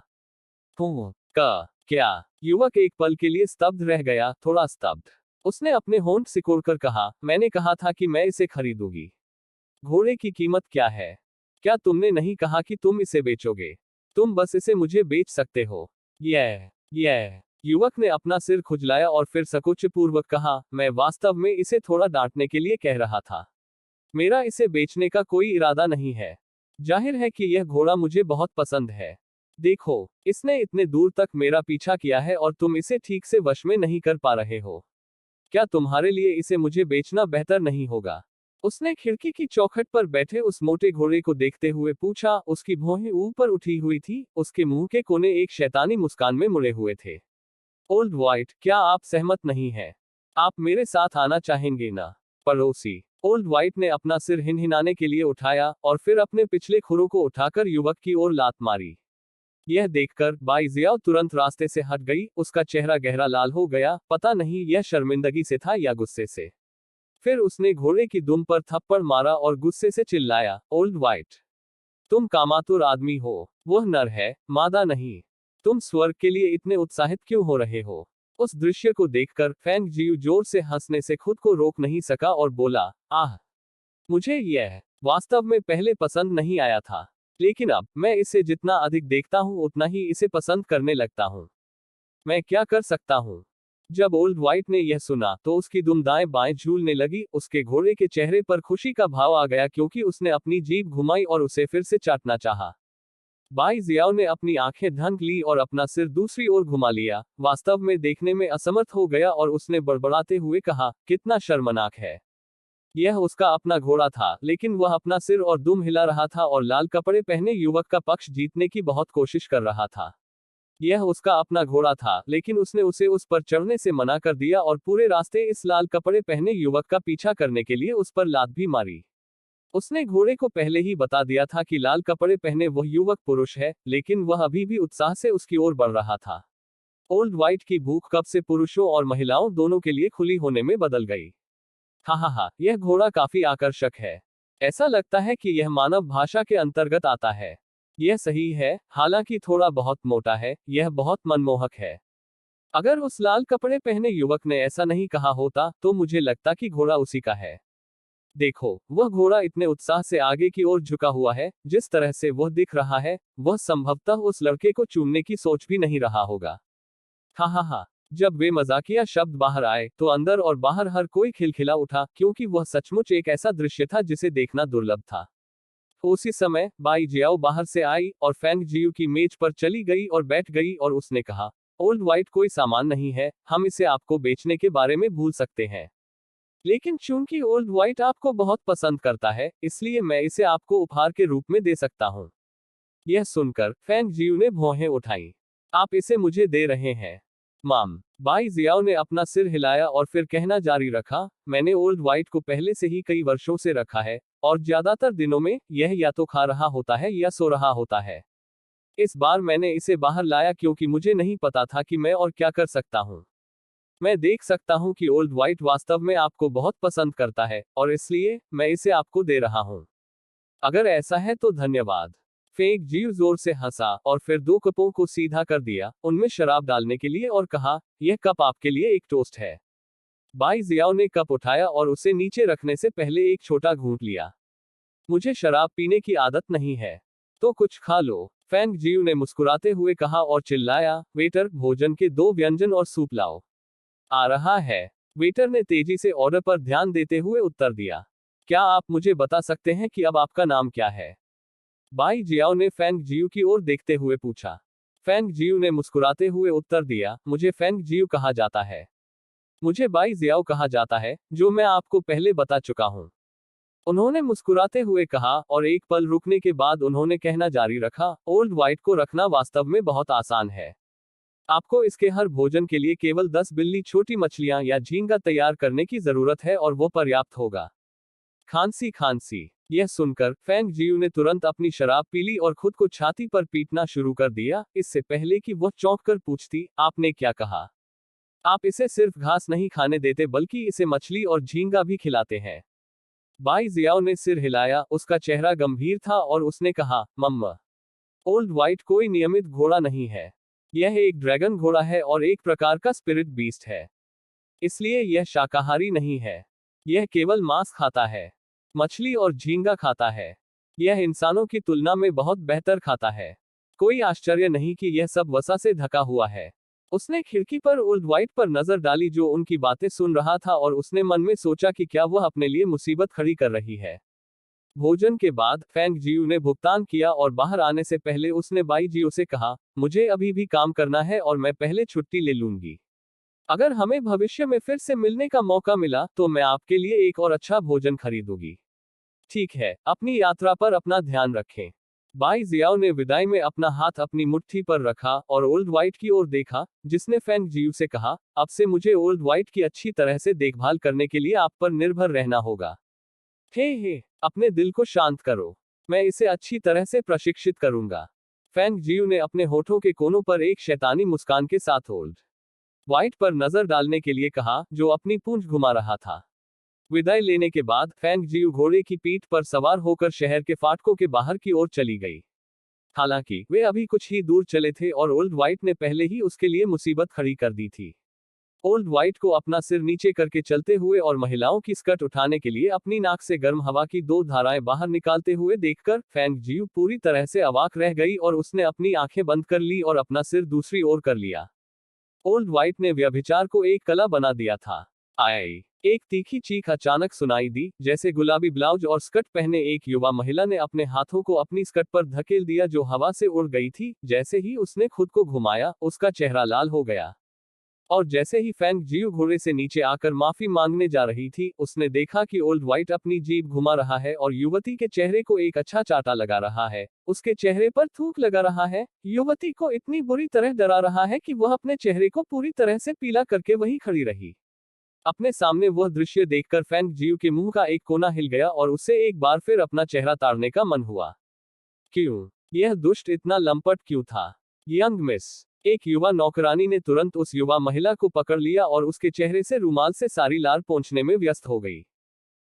क्या? युवक एक पल के लिए स्तब्ध रह गया, थोड़ा स्तब्ध। उसने अपने होंठ सिकोड़कर कहा, मैंने कहा था कि मैं इसे खरीदूंगी। घोड़े की कीमत क्या है? क्या तुमने नहीं कहा कि तुम इसे बेचोगे? तुम बस इसे मुझे बेच सकते हो। यह युवक ने अपना सिर खुजलाया और फिर संकोचपूर्वक कहा, मैं वास्तव में इसे थोड़ा डांटने के लिए कह रहा था। मेरा इसे बेचने का कोई इरादा नहीं है। जाहिर है कि यह घोड़ा मुझे बहुत पसंद है। देखो, इसने इतने दूर तक मेरा पीछा किया है और तुम इसे ठीक से वश में नहीं कर पा रहे हो। क्या तुम्हारे लिए इसे मुझे बेचना बेहतर नहीं होगा? उसने खिड़की की चौखट पर बैठे उस मोटे घोड़े को देखते हुए पूछा। उसकी भौहें ऊपर उठी हुई थी, उसके मुंह के कोने एक शैतानी मुस्कान में मुड़े हुए थे। ओल्ड वाइट, क्या आप सहमत नहीं हैं? आप मेरे साथ आना चाहेंगे ना? पड़ोसी। ओल्ड वाइट ने अपना सिर हिनहिनाने के लिए उठाया और फिर अपने पिछले खुरों को उठाकर युवक की ओर लात मारी। यह देखकर बाई जियाओ तुरंत रास्ते से हट गई, उसका चेहरा गहरा लाल हो गया, पता नहीं यह शर्मिंदगी से था या गुस्से से। फिर उसने घोड़े की दुम पर थप्पड़ मारा और गुस्से से चिल्लाया, ओल्ड वाइट, तुम कामातुर आदमी हो। वह नर है, मादा नहीं। तुम स्वर्ग के लिए इतने उत्साहित क्यों हो रहे हो? उस दृश्य को देखकर फैंग जियू जोर से हंसने से खुद को रोक नहीं सका और बोला, आह! मुझे यह वास्तव में पहले पसंद नहीं आया था। लेकिन अब मैं इसे जितना अधिक देखता हूँ उतना ही इसे पसंद करने लगता हूँ। मैं क्या कर सकता हूँ? जब ओल्ड व्हाइट ने यह सुना तो उसकी दुम दाएं बाएं झूलने लगी। उसके घोड़े के चेहरे पर खुशी का भाव आ गया क्योंकि उसने अपनी जीभ घुमाई और उसे फिर से चाटना चाहा। बाई जियाओ ने अपनी आंखें ढंक ली और अपना सिर दूसरी ओर घुमा लिया। वास्तव में देखने में असमर्थ हो गया और उसने बड़बड़ाते हुए कहा, कितना शर्मनाक है। यह उसका अपना घोड़ा था, लेकिन वह अपना सिर और दुम हिला रहा था और लाल कपड़े पहने युवक का पक्ष जीतने की बहुत कोशिश कर रहा था। यह उसका अपना घोड़ा था, लेकिन उसने उसे उस पर चढ़ने से मना कर दिया और पूरे रास्ते इस लाल कपड़े पहने युवक का पीछा करने के लिए उस पर लात भी मारी। उसने घोड़े को पहले ही बता दिया था कि लाल कपड़े पहने वह युवक पुरुष है, लेकिन वह अभी भी उत्साह से उसकी ओर बढ़ रहा था। ओल्ड व्हाइट की भूख कब से पुरुषों और महिलाओं दोनों के लिए खुली होने में बदल गई। हा, यह घोड़ा काफी आकर्षक है। ऐसा लगता है कि यह मानव भाषा के अंतर्गत आता है। यह सही है, हालांकि थोड़ा बहुत मोटा है। यह बहुत मनमोहक है। अगर उस लाल कपड़े पहने युवक ने ऐसा नहीं कहा होता तो मुझे लगता कि घोड़ा उसी का है। देखो, वह घोड़ा इतने उत्साह से आगे की ओर झुका हुआ है। जिस तरह से वह दिख रहा है, वह संभवतः उस लड़के को चूमने की सोच भी नहीं रहा होगा। हा। जब वे मजाकिया शब्द बाहर आए तो अंदर और बाहर हर कोई खिलखिला उठा, क्योंकि वह सचमुच एक ऐसा दृश्य था जिसे देखना दुर्लभ था। उसी समय बाई जियाओ बाहर से आई और फेंग जियू की मेज पर चली गई और बैठ गई और उसने कहा, ओल्ड व्हाइट कोई सामान नहीं है, हम इसे आपको बेचने के बारे में भूल सकते हैं। लेकिन चूंकि ओल्ड व्हाइट आपको बहुत पसंद करता है, इसलिए मैं इसे आपको उपहार के रूप में दे सकता हूँ। यह सुनकर फेंग जियू ने भौहें उठाई। आप इसे मुझे दे रहे हैं? माम। बाई जियाओ ने अपना सिर हिलाया और फिर कहना जारी रखा, मैंने ओल्ड व्हाइट को पहले से ही कई वर्षों से रखा है, और ज्यादातर दिनों में यह या तो खा रहा होता है या सो रहा होता है। इस बार मैंने इसे बाहर लाया क्योंकि मुझे नहीं पता था कि मैं और क्या कर सकता हूँ। मैं देख सकता हूँ कि ओल्ड व्हाइट वास्तव में आपको बहुत पसंद करता है, और इसलिए मैं इसे आपको दे रहा हूँ। अगर ऐसा है तो धन्यवाद। फेंग जियू जोर से हंसा और फिर दो कपों को सीधा कर दिया, उनमें शराब डालने के लिए, और कहा, यह कप आपके लिए एक टोस्ट है। बाई जियाओ ने कप उठाया और उसे नीचे रखने से पहले एक छोटा घूंट लिया। मुझे शराब पीने की आदत नहीं है। तो कुछ खा लो, फेंग जियू ने मुस्कुराते हुए कहा और चिल्लाया, वेटर, भोजन के 2 व्यंजन और सूप लाओ। आ रहा है। वेटर ने तेजी से ऑर्डर पर ध्यान देते हुए उत्तर दिया। क्या आप मुझे बता सकते हैं कि अब आपका नाम क्या है? बाई जियाओ ने फेंग जियू की ओर देखते हुए पूछा। फेंग जियू ने मुस्कुराते हुए उत्तर दिया, मुझे फेंग जियू कहा जाता है। मुझे बाई जियाओ कहा जाता है, जो मैं आपको पहले बता चुका हूँ। उन्होंने मुस्कुराते हुए कहा, और एक पल रुकने के बाद उन्होंने कहना जारी रखा, ओल्ड व्हाइट को रखना वास्तव में बहुत आसान है। आपको इसके हर भोजन के लिए केवल 10 बिल्ली छोटी मछलियां या झींगा तैयार करने की जरूरत है और वो पर्याप्त होगा। खांसी। यह सुनकर फेंग जियू ने तुरंत अपनी शराब पी ली और खुद को छाती पर पीटना शुरू कर दिया, इससे पहले कि वह चौंक कर पूछती, आपने क्या कहा? आप इसे सिर्फ घास नहीं खाने देते बल्कि इसे मछली और झींगा भी खिलाते हैं। बाई जियाओ ने सिर हिलाया, उसका चेहरा गंभीर था और उसने कहा, मम्मा, ओल्ड व्हाइट कोई नियमित घोड़ा नहीं है। यह एक ड्रैगन घोड़ा है और एक प्रकार का स्पिरिट बीस्ट है। इसलिए यह शाकाहारी नहीं है। यह केवल मांस खाता है। मछली और झींगा खाता है। यह इंसानों की तुलना में बहुत बेहतर खाता है। कोई आश्चर्य नहीं कि यह सब वसा से ढका हुआ है। उसने खिड़की पर ओल्ड व्हाइट पर नजर डाली जो उनकी बातें सुन रहा था, और उसने मन में सोचा कि क्या वह अपने लिए मुसीबत खड़ी कर रही है। भोजन के बाद फेंग जियू ने भुगतान किया और बाहर आने से पहले उसने बाई जियो से कहा, मुझे अभी भी काम करना है और मैं पहले छुट्टी ले लूंगी। अगर हमें भविष्य में फिर से मिलने का मौका मिला तो मैं आपके लिए एक और अच्छा भोजन खरीदूंगी। ठीक है, अपनी यात्रा पर अपना ध्यान रखें। बाई जियाओ ने विदाई में अपना हाथ अपनी मुट्ठी पर रखा और ओल्ड व्हाइट की ओर देखा, जिसने फेंग जियू से कहा, अब से मुझे ओल्ड व्हाइट की अच्छी तरह से देखभाल करने के लिए आप पर निर्भर रहना होगा। हे, अपने दिल को शांत करो। मैं इसे अच्छी तरह से प्रशिक्षित करूंगा। फेंग जियू ने अपने होठों के कोनों पर एक शैतानी मुस्कान के साथ ओल्ड व्हाइट पर नजर डालने के लिए कहा, जो अपनी पूंछ घुमा रहा था। विदाई लेने के बाद फेंग जियू घोड़े की पीठ पर सवार होकर शहर के फाटकों के बाहर की ओर चली गई। हालांकि वे अभी कुछ ही दूर चले थे और ओल्ड व्हाइट ने पहले ही उसके लिए मुसीबत खड़ी कर दी थी। ओल्ड वाइट को अपना सिर नीचे करके चलते हुए और महिलाओं की स्कर्ट उठाने के लिए अपनी नाक से गर्म हवा की दो धाराएं बाहर निकालते हुए देखकर फैंग जियू पूरी तरह से अवाक रह गई और उसने अपनी आंखें बंद कर ली और अपना सिर दूसरी ओर कर लिया। ओल्ड वाइट ने व्यभिचार को एक कला बना दिया था। आई एक तीखी चीख अचानक सुनाई दी, जैसे गुलाबी ब्लाउज और स्कर्ट पहने एक युवा महिला ने अपने हाथों को अपनी स्कर्ट पर धकेल दिया जो हवा से उड़ गई थी। जैसे ही उसने खुद को घुमाया, उसका चेहरा लाल हो गया और जैसे ही फैंग जियू घोड़े से नीचे आकर माफी मांगने जा रही थी, उसने देखा कि ओल्ड वाइट अपनी जीभ घुमा रहा है और युवती के चेहरे को एक अच्छा चाटा लगा रहा है। उसके चेहरे पर थूक लगा रहा है, युवती को इतनी बुरी तरह डरा रहा है कि वह अपने चेहरे को पूरी तरह से पीला करके वहीं खड़ी रही। अपने सामने वह दृश्य देखकर फैंग जियू के मुंह का एक कोना हिल गया और उसे एक बार फिर अपना चेहरा ताड़ने का मन हुआ। क्यों? यह दुष्ट इतना लंपट क्यों था? यंग मिस, एक युवा नौकरानी ने तुरंत उस युवा महिला को पकड़ लिया और उसके चेहरे से रुमाल से सारी लार पोंछने में व्यस्त हो गई।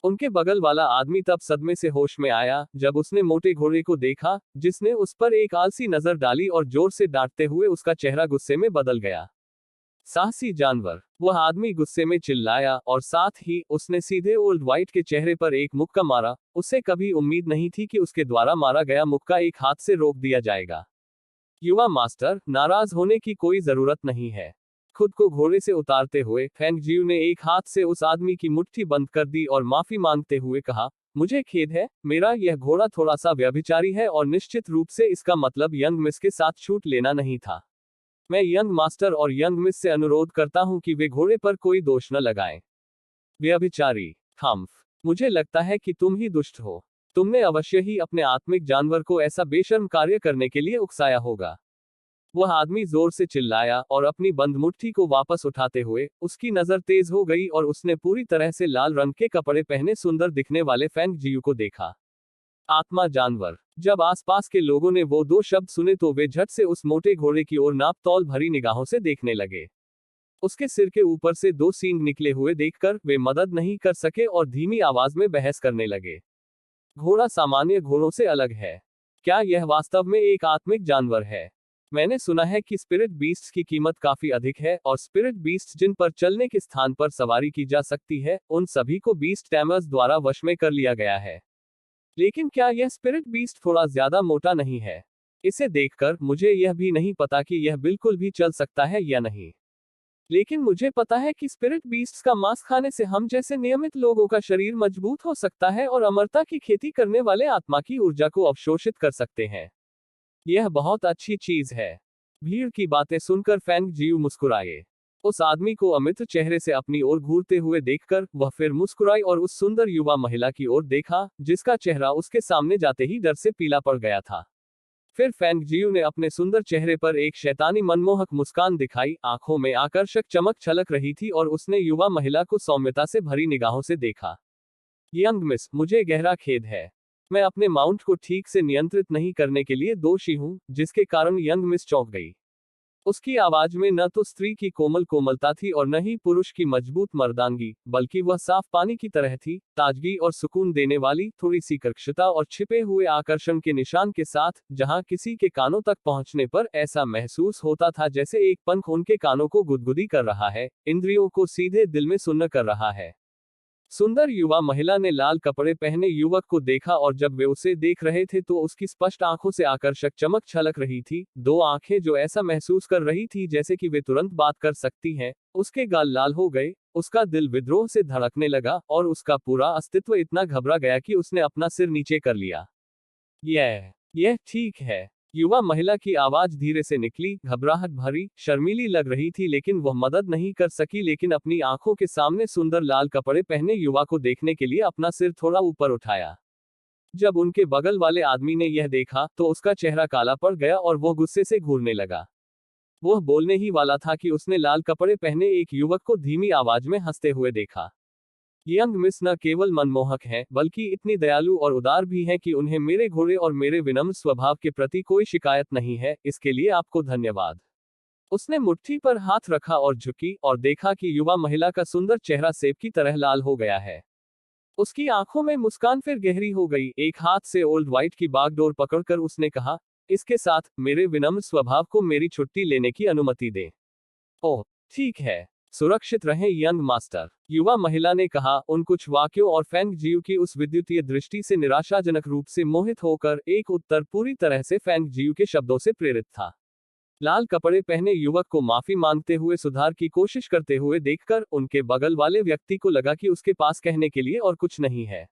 उनके बगल वाला आदमी तब सदमे से होश में आया जब उसने मोटे घोड़े को देखा, जिसने उस पर एक आलसी नजर डाली और जोर से डांटते हुए उसका चेहरा गुस्से में बदल गया। साहसी जानवर, वह आदमी गुस्से में चिल्लाया और साथ ही उसने सीधे ओल्ड वाइट के चेहरे पर एक मुक्का मारा। उसे कभी उम्मीद नहीं थी कि उसके द्वारा मारा गया मुक्का एक हाथ से रोक दिया जाएगा। युवा मास्टर, नाराज होने की कोई जरूरत नहीं है। खुद को घोड़े से उतारते हुए फैंग जियू ने एक हाथ से उस आदमी की मुट्ठी बंद कर दी और माफी मांगते हुए कहा, मुझे खेद है, मेरा यह घोड़ा थोड़ा सा व्यभिचारी है और निश्चित रूप से इसका मतलब यंग मिस के साथ छूट लेना नहीं था। मैं यंग मास्टर और यंग मिस से अनुरोध करता हूं कि वे घोड़े पर कोई दोष न लगाएं। व्यभिचारी, हम्फ, मुझे लगता है कि तुम ही दुष्ट हो। तुमने अवश्य ही अपने आत्मिक जानवर को ऐसा बेशर्म कार्य करने के लिए उकसाया होगा। वह आदमी जोर से चिल्लाया और अपनी बंद मुट्ठी को वापस उठाते हुए, उसकी नजर तेज हो गई और उसने पूरी तरह से लाल रंग के कपड़े पहने सुंदर दिखने वाले फैंग जियू को देखा। आत्मा जानवर, जब आसपास के लोगों ने वो दो शब्द सुने तो वे झट से उस मोटे घोड़े की ओर नाप तौल भरी निगाहों से देखने लगे। उसके सिर के ऊपर से दो सींग निकले हुए देखकर वे मदद नहीं कर सके और धीमी आवाज में बहस करने लगे। घोड़ा सामान्य घोड़ों से अलग है। क्या यह वास्तव में एक आत्मिक जानवर है? मैंने सुना है कि स्पिरिट बीस्ट्स की कीमत काफी अधिक है और स्पिरिट बीस्ट्स जिन पर चलने के स्थान पर सवारी की जा सकती है, उन सभी को बीस्ट टैमर्स द्वारा वश में कर लिया गया है। लेकिन क्या यह स्पिरिट बीस्ट थोड़ा ज्यादा मोटा नहीं है? इसे देखकर मुझे यह भी नहीं पता कि यह बिल्कुल भी चल सकता है या नहीं। लेकिन मुझे पता है कि स्पिरिट बीस्ट्स का मांस खाने से हम जैसे नियमित लोगों का शरीर मजबूत हो सकता है और अमरता की खेती करने वाले आत्मा की ऊर्जा को अवशोषित कर सकते हैं। यह बहुत अच्छी चीज है। भीड़ की बातें सुनकर फैंग जियू मुस्कुराए। उस आदमी को अमित्र चेहरे से अपनी ओर घूरते हुए देखकर वह फिर मुस्कुराई और उस सुंदर युवा महिला की ओर देखा, जिसका चेहरा उसके सामने जाते ही डर से पीला पड़ गया था। फिर फैंग जियू ने अपने सुंदर चेहरे पर एक शैतानी मनमोहक मुस्कान दिखाई, आंखों में आकर्षक चमक छलक रही थी और उसने युवा महिला को सौम्यता से भरी निगाहों से देखा। यंग मिस, मुझे गहरा खेद है। मैं अपने माउंट को ठीक से नियंत्रित नहीं करने के लिए दोषी हूं, जिसके कारण यंग मिस चौंक गई। उसकी आवाज में न तो स्त्री की कोमल कोमलता थी और न ही पुरुष की मजबूत मर्दानगी, बल्कि वह साफ पानी की तरह थी, ताजगी और सुकून देने वाली, थोड़ी सी कर्कशता और छिपे हुए आकर्षण के निशान के साथ, जहां किसी के कानों तक पहुंचने पर ऐसा महसूस होता था जैसे एक पंख उनके कानों को गुदगुदी कर रहा है, इंद्रियों को सीधे दिल में सुन्न कर रहा है। सुंदर युवा महिला ने लाल कपड़े पहने युवक को देखा और जब वे उसे देख रहे थे तो उसकी स्पष्ट आंखों से आकर्षक चमक छलक रही थी, दो आंखें जो ऐसा महसूस कर रही थी जैसे कि वे तुरंत बात कर सकती हैं। उसके गाल लाल हो गए, उसका दिल विद्रोह से धड़कने लगा और उसका पूरा अस्तित्व इतना घबरा गया कि उसने अपना सिर नीचे कर लिया। यह ठीक है। युवा महिला की आवाज धीरे से निकली, घबराहट भरी, शर्मीली लग रही थी, लेकिन वह मदद नहीं कर सकी, लेकिन अपनी आंखों के सामने सुंदर लाल कपड़े पहने युवा को देखने के लिए अपना सिर थोड़ा ऊपर उठाया। जब उनके बगल वाले आदमी ने यह देखा तो उसका चेहरा काला पड़ गया और वह गुस्से से घूरने लगा। वह बोलने ही वाला था कि उसने लाल कपड़े पहने एक युवक को धीमी आवाज में हंसते हुए देखा। यंग मिस न केवल मनमोहक हैं, बल्कि इतनी दयालु और उदार भी हैं कि उन्हें मेरे घोड़े और मेरे विनम्र स्वभाव के प्रति कोई शिकायत नहीं है, इसके लिए आपको धन्यवाद। उसने मुट्ठी पर हाथ रखा और झुकी और देखा कि युवा महिला का सुंदर चेहरा सेब की तरह लाल हो गया है। उसकी आंखों में मुस्कान फिर गहरी हो गई। एक हाथ से ओल्ड वाइट की बागडोर पकड़कर उसने कहा, इसके साथ मेरे विनम्र स्वभाव को मेरी छुट्टी लेने की अनुमति दें। ओह, ठीक है। सुरक्षित रहें यंग मास्टर। युवा महिला ने कहा, उन कुछ वाक्यों और फेंग जियू की उस विद्युतीय दृष्टि से निराशाजनक रूप से मोहित होकर एक उत्तर पूरी तरह से फेंग जियू के शब्दों से प्रेरित था। लाल कपड़े पहने युवक को माफी मांगते हुए सुधार की कोशिश करते हुए देखकर उनके बगल वाले व्यक्ति को लगा कि उसके पास कहने के लिए और कुछ नहीं है।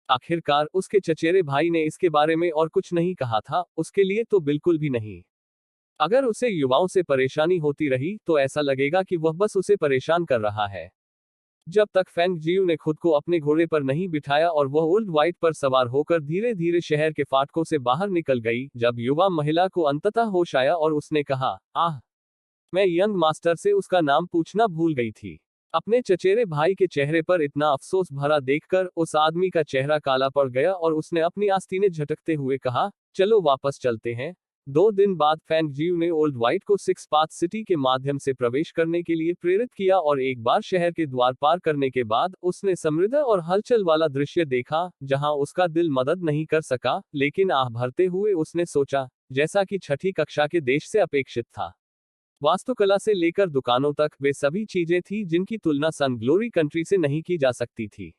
आखिरकार उसके चचेरे भाई ने इसके बारे में और कुछ नहीं कहा था, उसके लिए तो बिल्कुल भी नहीं। अगर उसे युवाओं से परेशानी होती रही तो ऐसा लगेगा कि वह बस उसे परेशान कर रहा है। जब तक फेंग जियू ने खुद को अपने घोड़े पर नहीं बिठाया और वह ओल्ड व्हाइट पर सवार होकर धीरे धीरे शहर के फाटकों से बाहर निकल गई, जब युवा महिला को अंततः होश आया और उसने कहा, आह, मैं यंग मास्टर से उसका नाम पूछना भूल गई थी। अपने चचेरे भाई के चेहरे पर इतना अफसोस भरा देखकर उस आदमी का चेहरा काला पड़ गया और उसने अपनी आस्तीनें झटकते हुए कहा, चलो वापस चलते हैं। 2 दिन बाद फेंग जियू ने ओल्ड व्हाइट को सिक्स पाथ सिटी के माध्यम से प्रवेश करने के लिए प्रेरित किया और एक बार शहर के द्वार पार करने के बाद उसने समृद्ध और हलचल वाला दृश्य देखा, जहां उसका दिल मदद नहीं कर सका, लेकिन आह भरते हुए उसने सोचा, जैसा कि छठी कक्षा के देश से अपेक्षित था। वास्तुकला से लेकर दुकानों तक वे सभी चीजें थी जिनकी तुलना सन ग्लोरी कंट्री से नहीं की जा सकती थी।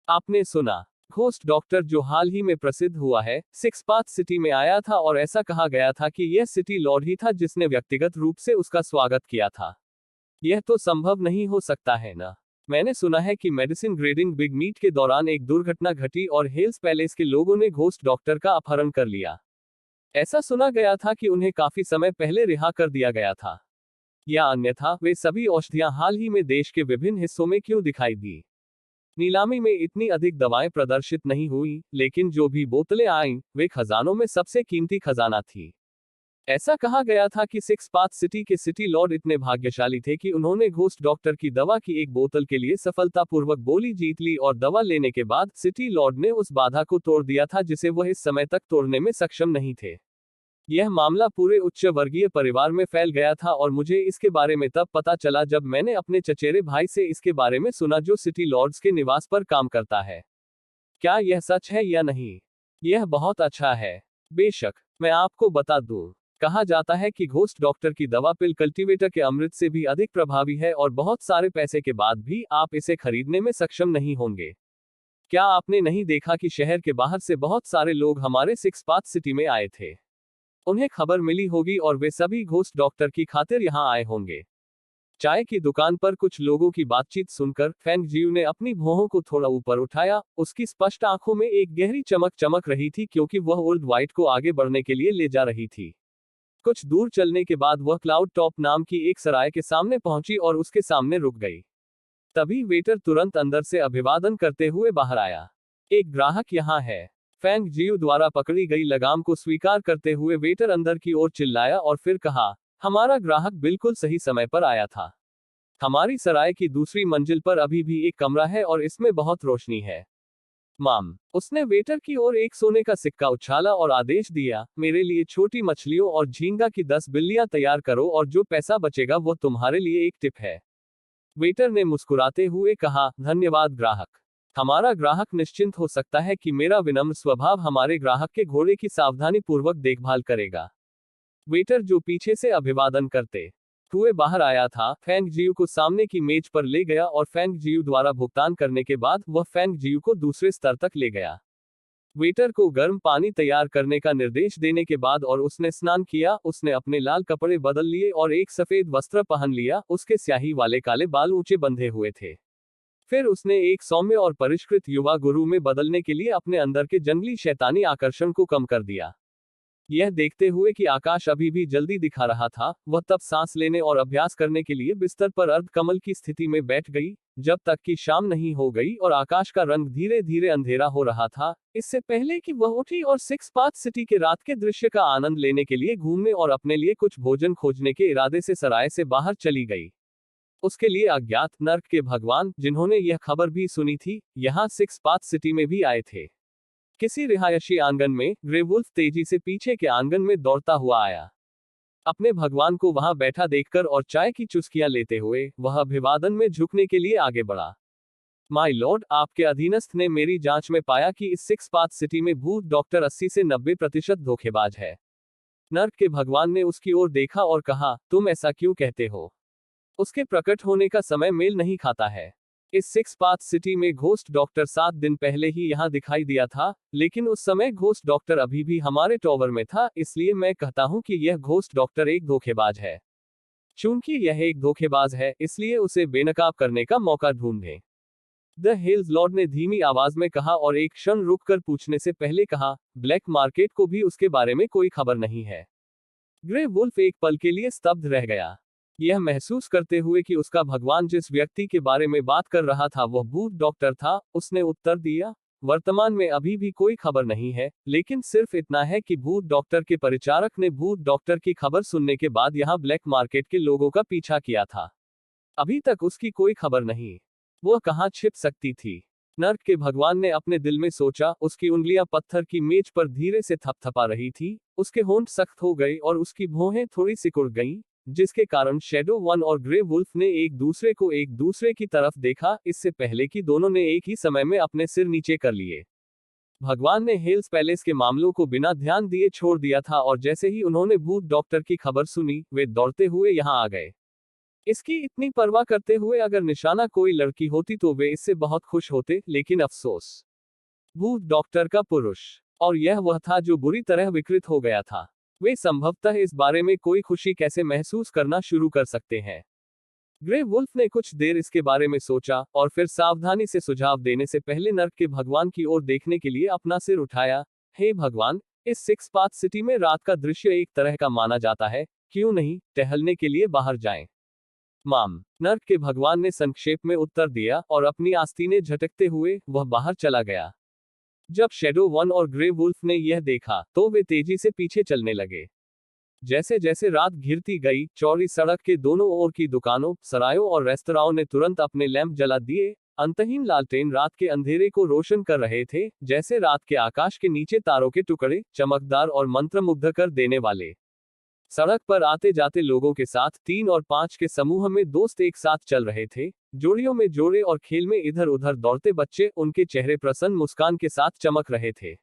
आपने सुना, घोस्ट डॉक्टर जो हाल ही में प्रसिद्ध हुआ है, सिक्स पाथ सिटी में आया था और ऐसा कहा गया था कि यह सिटी लॉर्ड ही था जिसने व्यक्तिगत रूप से उसका स्वागत किया था। यह तो संभव नहीं हो सकता है ना। मैंने सुना है कि मेडिसिन ग्रेडिंग बिग मीट के दौरान एक दुर्घटना घटी और हेल्स पैलेस के लोगों ने घोस्ट डॉक्टर का अपहरण कर लिया। ऐसा सुना गया था कि उन्हें काफी समय पहले रिहा कर दिया गया था। या अन्यथा वे सभी औषधियां हाल ही में देश के विभिन्न हिस्सों में क्यों दिखाई दी? नीलामी में इतनी अधिक दवाएं प्रदर्शित नहीं हुई, लेकिन जो भी बोतलें आईं, वे खजानों में सबसे कीमती खजाना थी। ऐसा कहा गया था कि सिक्स पाथ सिटी के सिटी लॉर्ड इतने भाग्यशाली थे कि उन्होंने घोस्ट डॉक्टर की दवा की एक बोतल के लिए सफलतापूर्वक बोली जीत ली और दवा लेने के बाद सिटी लॉर्ड ने उस बाधा को तोड़ दिया था जिसे वह इस समय तक तोड़ने में सक्षम नहीं थे। यह मामला पूरे उच्च वर्गीय परिवार में फैल गया था और मुझे इसके बारे में तब पता चला जब मैंने अपने चचेरे भाई से इसके बारे में सुना जो सिटी लॉर्ड्स के निवास पर काम करता है। क्या यह सच है या नहीं? यह बहुत अच्छा है। बेशक, मैं आपको बता दूं। कहा जाता है कि घोस्ट डॉक्टर की दवा पिल कल्टीवेटर के अमृत से भी अधिक प्रभावी है और बहुत सारे पैसे के बाद भी आप इसे खरीदने में सक्षम नहीं होंगे। क्या आपने नहीं देखा कि शहर के बाहर से बहुत सारे लोग हमारे सिक्स पाथ सिटी में आए थे? उन्हें खबर मिली होगी और वे सभी घोस्ट डॉक्टर की खातिर यहाँ आए होंगे। चाय की दुकान पर कुछ लोगों की बातचीत सुनकर फेंग जियू ने अपनी भौहों को थोड़ा ऊपर उठाया। उसकी स्पष्ट आंखों में एक गहरी चमक चमक रही थी क्योंकि वह ओल्ड व्हाइट को आगे बढ़ने के लिए ले जा रही थी। कुछ दूर चलने के बाद वह क्लाउड टॉप नाम की एक सराय के सामने पहुंची और उसके सामने रुक गई। तभी वेटर तुरंत अंदर से अभिवादन करते हुए बाहर आया। एक ग्राहक यहाँ है। फेंग जियू द्वारा पकड़ी गई लगाम को स्वीकार करते हुए वेटर अंदर की ओर चिल्लाया और फिर कहा, हमारा ग्राहक बिल्कुल सही समय पर आया था। हमारी सराय की दूसरी मंजिल पर अभी भी एक कमरा है और इसमें बहुत रोशनी है। माम, उसने वेटर की ओर एक सोने का सिक्का उछाला और आदेश दिया, मेरे लिए छोटी मछलियों और झींगा की 10 बिल्लियां तैयार करो और जो पैसा बचेगा वो तुम्हारे लिए एक टिप है। वेटर ने मुस्कुराते हुए कहा, धन्यवाद ग्राहक। हमारा ग्राहक निश्चिंत हो सकता है कि मेरा विनम्र स्वभाव हमारे ग्राहक के घोड़े की सावधानी पूर्वक देखभाल करेगा। वेटर जो पीछे से अभिवादन करते हुए बाहर आया था, फेंग जियू को सामने की मेज पर ले गया और फेंग जियू द्वारा भुगतान करने के बाद वह फेंग जियू को दूसरे स्तर तक ले गया। वेटर को गर्म पानी तैयार करने का निर्देश देने के बाद और उसने स्नान किया। उसने अपने लाल कपड़े बदल लिए और एक सफेद वस्त्र पहन लिया। उसके स्याही वाले काले बाल ऊंचे बंधे हुए थे। फिर उसने एक सौम्य और परिष्कृत युवा गुरु में बदलने के लिए अपने अंदर के जंगली शैतानी आकर्षण को कम कर दिया। यह देखते हुए कि आकाश अभी भी जल्दी दिखा रहा था, वह तब सांस लेने और अभ्यास करने के लिए बिस्तर पर अर्ध कमल की स्थिति में बैठ गई, जब तक कि शाम नहीं हो गई और आकाश का रंग धीरे धीरे अंधेरा हो रहा था, इससे पहले कि वह उठी और सिक्स पाथ सिटी के रात के दृश्य का आनंद लेने के लिए घूमने और अपने लिए कुछ भोजन खोजने के इरादे से सराय से बाहर चली गई। उसके लिए अज्ञात नर्क के भगवान, जिन्होंने यह खबर भी सुनी थी, यहाँ सिक्स पाथ सिटी में भी आए थे। किसी रिहायशी आंगन में ग्रेवुल्फ तेजी से पीछे के आंगन में दौड़ता हुआ आया। अपने भगवान को वहां बैठा देखकर और चाय की चुस्कियां लेते हुए वह अभिवादन में झुकने के लिए आगे बढ़ा। माय लॉर्ड, आपके अधीनस्थ ने मेरी जांच में पाया कि इस सिक्स पाथ सिटी में भूत डॉक्टर 80 से 90% धोखेबाज है। नर्क के भगवान ने उसकी ओर देखा और कहा, तुम ऐसा क्यों कहते हो? उसके प्रकट होने का समय मेल नहीं खाता है। इस सिक्स पाथ सिटी में घोस्ट डॉक्टर 7 दिन पहले ही यहाँ दिखाई दिया था, लेकिन उस समय घोस्ट डॉक्टर अभी भी हमारे टॉवर में था, इसलिए मैं कहता हूँ कि यह घोस्ट डॉक्टर एक धोखेबाज है। चूंकि यह एक धोखेबाज है, इसलिए उसे बेनकाब करने का मौका ढूंढें। द हिल्स लॉर्ड ने धीमी आवाज में कहा और एक क्षण रुककर पूछने से पहले कहा, ब्लैक मार्केट को भी उसके बारे में कोई खबर नहीं है। ग्रे वुल्फ एक पल के लिए स्तब्ध रह गया, यह महसूस करते हुए कि उसका भगवान जिस व्यक्ति के बारे में बात कर रहा था वह भूत डॉक्टर था। उसने उत्तर दिया, वर्तमान में अभी भी कोई खबर नहीं है, लेकिन सिर्फ इतना है कि भूत डॉक्टर के परिचारक ने भूत डॉक्टर की खबर सुनने के बाद यहाँ ब्लैक मार्केट के लोगों का पीछा किया था। अभी तक उसकी कोई खबर नहीं। वह कहाँ छिप सकती थी? नर्क के भगवान ने अपने दिल में सोचा। उसकी उंगलियां पत्थर की मेज पर धीरे से थपथपा रही थी, उसके होंठ सख्त हो गए और उसकी भौहें थोड़ी सिकुड़ गईं, जिसके कारण शैडो वन और ग्रे वुल्फ ने एक दूसरे की तरफ देखा, इससे पहले कि दोनों ने एक ही समय में अपने सिर नीचे कर लिए। भगवान ने हेल्स पैलेस के मामलों को बिना ध्यान दिए छोड़ दिया था और जैसे ही उन्होंने भूत डॉक्टर की खबर सुनी, वे दौड़ते हुए यहाँ आ गए। इसकी इतनी परवाह करते हुए अगर निशाना कोई लड़की होती तो वे इससे बहुत खुश होते, लेकिन अफसोस, भूत डॉक्टर का पुरुष, और यह वह था जो बुरी तरह विकृत हो गया था। वे संभवतः इस बारे में कोई खुशी कैसे महसूस करना शुरू कर सकते हैं। ग्रे वुल्फ ने कुछ देर इसके बारे में सोचा और फिर सावधानी से सुझाव देने से पहले नर्क के भगवान की ओर देखने के लिए अपना सिर उठाया। हे भगवान, इस सिक्स पाथ सिटी में रात का दृश्य एक तरह का माना जाता है, क्यों नहीं टहलने के लिए बाहर जाएं? माम, नर्क के भगवान ने संक्षेप में उत्तर दिया और अपनी आस्तीनें झटकते हुए वह बाहर चला गया। जब शैडो वन और ग्रे वुल्फ ने यह देखा तो वे तेजी से पीछे चलने लगे। जैसे जैसे रात घिरती गई, चौड़ी सड़क के दोनों ओर की दुकानों, सरायों और रेस्तराओं ने तुरंत अपने लैंप जला दिए। अंतहीन लालटेन रात के अंधेरे को रोशन कर रहे थे, जैसे रात के आकाश के नीचे तारों के टुकड़े, चमकदार और मंत्रमुग्ध कर देने वाले। सड़क पर आते जाते लोगों के साथ 3 और 5 के समूह में दोस्त एक साथ चल रहे थे, जोड़ियों में जोड़े और खेल में इधर उधर दौड़ते बच्चे, उनके चेहरे प्रसन्न मुस्कान के साथ चमक रहे थे।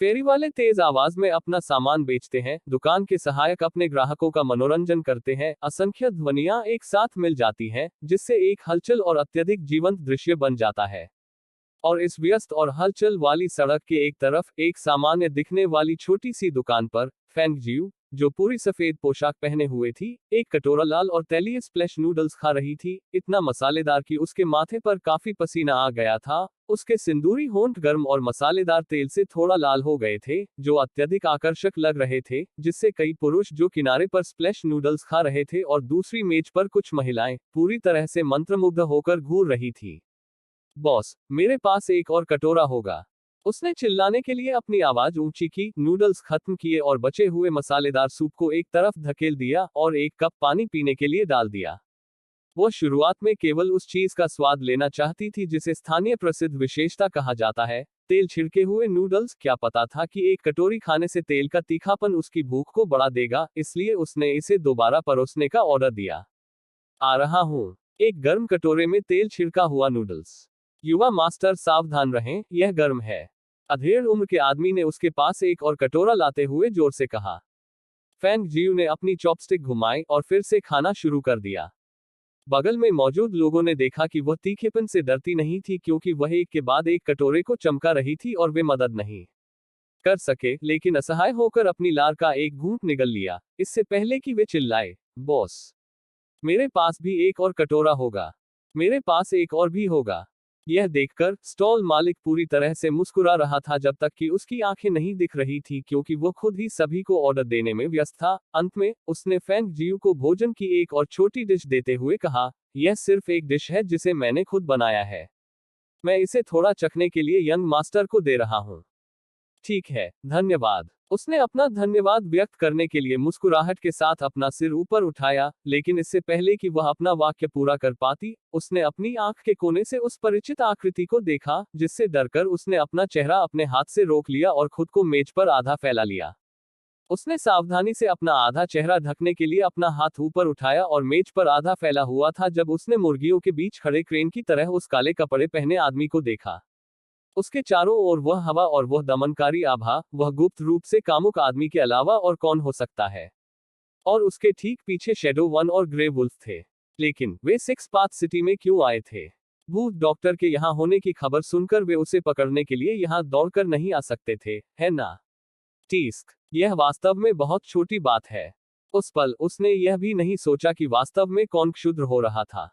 फेरी वाले तेज आवाज में अपना सामान बेचते हैं, दुकान के सहायक अपने ग्राहकों का मनोरंजन करते हैं, असंख्य ध्वनियां एक साथ मिल जाती हैं, जिससे एक हलचल और अत्यधिक जीवंत दृश्य बन जाता है। और इस व्यस्त और हलचल वाली सड़क के एक तरफ एक सामान्य दिखने वाली छोटी सी दुकान पर फैंग जियू, जो पूरी सफेद पोशाक पहने हुए थी, एक कटोरा लाल और तैलीय स्प्लैश नूडल्स खा रही थी, इतना मसालेदार कि उसके माथे पर काफी पसीना आ गया था। उसके सिंदूरी होंठ गर्म और मसालेदार तेल से थोड़ा लाल हो गए थे, जो अत्यधिक आकर्षक लग रहे थे, जिससे कई पुरुष जो किनारे पर स्प्लैश नूडल्स खा रहे थे और दूसरी मेज पर कुछ महिलाएं पूरी तरह से मंत्रमुग्ध होकर घूर रही थी। बॉस, मेरे पास एक और कटोरा होगा? उसने चिल्लाने के लिए अपनी आवाज ऊंची की, नूडल्स खत्म किए और बचे हुए मसालेदार सूप को एक तरफ धकेल दिया और एक कप पानी पीने के लिए डाल दिया। वो शुरुआत में केवल उस चीज का स्वाद लेना चाहती थी जिसे स्थानीय प्रसिद्ध विशेषता कहा जाता है, तेल छिड़के हुए नूडल्स। क्या पता था कि एक कटोरी खाने से तेल का तीखापन उसकी भूख को बढ़ा देगा, इसलिए उसने इसे दोबारा परोसने का ऑर्डर दिया। आ रहा हूं। एक गर्म कटोरे में तेल छिड़का हुआ नूडल्स। युवा मास्टर सावधान रहें, यह गर्म है। अधेड़ उम्र के आदमी ने उसके पास एक और कटोरा लाते हुए जोर से कहा। फैंग जियू ने अपनी चॉपस्टिक घुमाई और फिर से खाना शुरू कर दिया। बगल में मौजूद लोगों ने देखा कि वह तीखेपन से डरती नहीं थी, क्योंकि वह एक के बाद एक कटोरे को चमका रही थी और वे मदद नहीं कर सके, लेकिन असहाय होकर अपनी लार का एक घूंट निगल लिया, इससे पहले कि वे चिल्लाए, बॉस, मेरे पास भी एक और कटोरा होगा। मेरे पास एक और भी होगा। यह देखकर स्टॉल मालिक पूरी तरह से मुस्कुरा रहा था, जब तक कि उसकी आंखें नहीं दिख रही थी, क्योंकि वो खुद ही सभी को ऑर्डर देने में व्यस्त था। अंत में उसने फैंग जियू को भोजन की एक और छोटी डिश देते हुए कहा, यह सिर्फ एक डिश है जिसे मैंने खुद बनाया है। मैं इसे थोड़ा चखने के लिए यंग मास्टर को दे रहा हूँ। ठीक है, धन्यवाद। उसने अपना धन्यवाद व्यक्त करने के लिए मुस्कुराहट के साथ अपना सिर ऊपर उठाया, लेकिन इससे पहले कि वह अपना वाक्य पूरा कर पाती, उसने अपनी आंख के कोने से उस परिचित आकृति को देखा, जिससे डरकर उसने अपना चेहरा अपने हाथ से रोक लिया और खुद को मेज पर आधा फैला लिया। उसने सावधानी से अपना आधा चेहरा ढकने के लिए अपना हाथ ऊपर उठाया और मेज पर आधा फैला हुआ था जब उसने मुर्गियों के बीच खड़े क्रेन की तरह उस काले कपड़े पहने आदमी को देखा। उसके चारों ओर वह हवा और वह दमनकारी आभा, वह गुप्त रूप से कामुक आदमी के अलावा और कौन हो सकता है? और उसके ठीक पीछे शैडो वन और ग्रे वुल्फ थे। लेकिन वे सिक्स पाथ सिटी में क्यों आए थे? भूत डॉक्टर के यहाँ होने की खबर सुनकर वे उसे पकड़ने के लिए यहाँ दौड़कर नहीं आ सकते थे, है ना? टीस्क, यह वास्तव में बहुत छोटी बात है। उस पल उसने यह भी नहीं सोचा कि वास्तव में कौन क्षुद्र हो रहा था।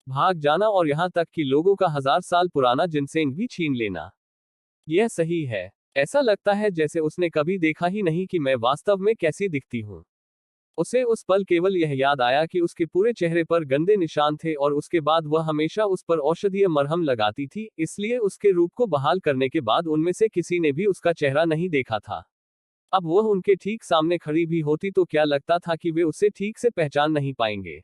भाग जाना और यहाँ तक कि लोगों का 1000 साल पुराना जिनसेंग भी छीन लेना। यह सही है। ऐसा लगता है जैसे उसने कभी देखा ही नहीं कि मैं वास्तव में कैसी दिखती हूँ। उसे उस पल केवल यह याद आया कि उसके पूरे चेहरे पर गंदे निशान थे और उसके बाद वह हमेशा उस पर औषधीय मरहम लगाती थी, इसलिए उसके रूप को बहाल करने के बाद उनमें से किसी ने भी उसका चेहरा नहीं देखा था। अब वह उनके ठीक सामने खड़ी भी होती तो क्या लगता था कि वे उसे ठीक से पहचान नहीं पाएंगे।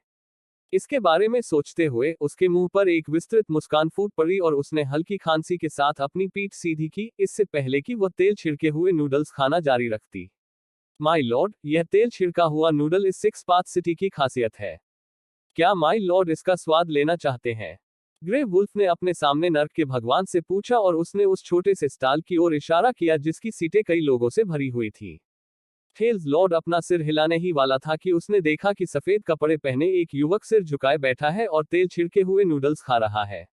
इसके बारे में सोचते हुए उसके मुंह पर एक विस्तृत मुस्कान फूट पड़ी और उसने हल्की खांसी के साथ अपनी पीठ सीधी की, इससे पहले कि वह तेल छिड़के हुए नूडल्स खाना जारी रखती। माय लॉर्ड, यह तेल छिड़का हुआ नूडल इस सिक्स पाथ सिटी की खासियत है। क्या माय लॉर्ड इसका स्वाद लेना चाहते हैं? ग्रे वुल्फ ने अपने सामने नर्क के भगवान से पूछा और उसने उस छोटे से स्टॉल की ओर इशारा किया जिसकी सीटें कई लोगों से भरी हुई थी। टेल्स लॉर्ड अपना सिर हिलाने ही वाला था कि उसने देखा कि सफेद कपड़े पहने एक युवक सिर झुकाए बैठा है और तेल छिड़के हुए नूडल्स खा रहा है।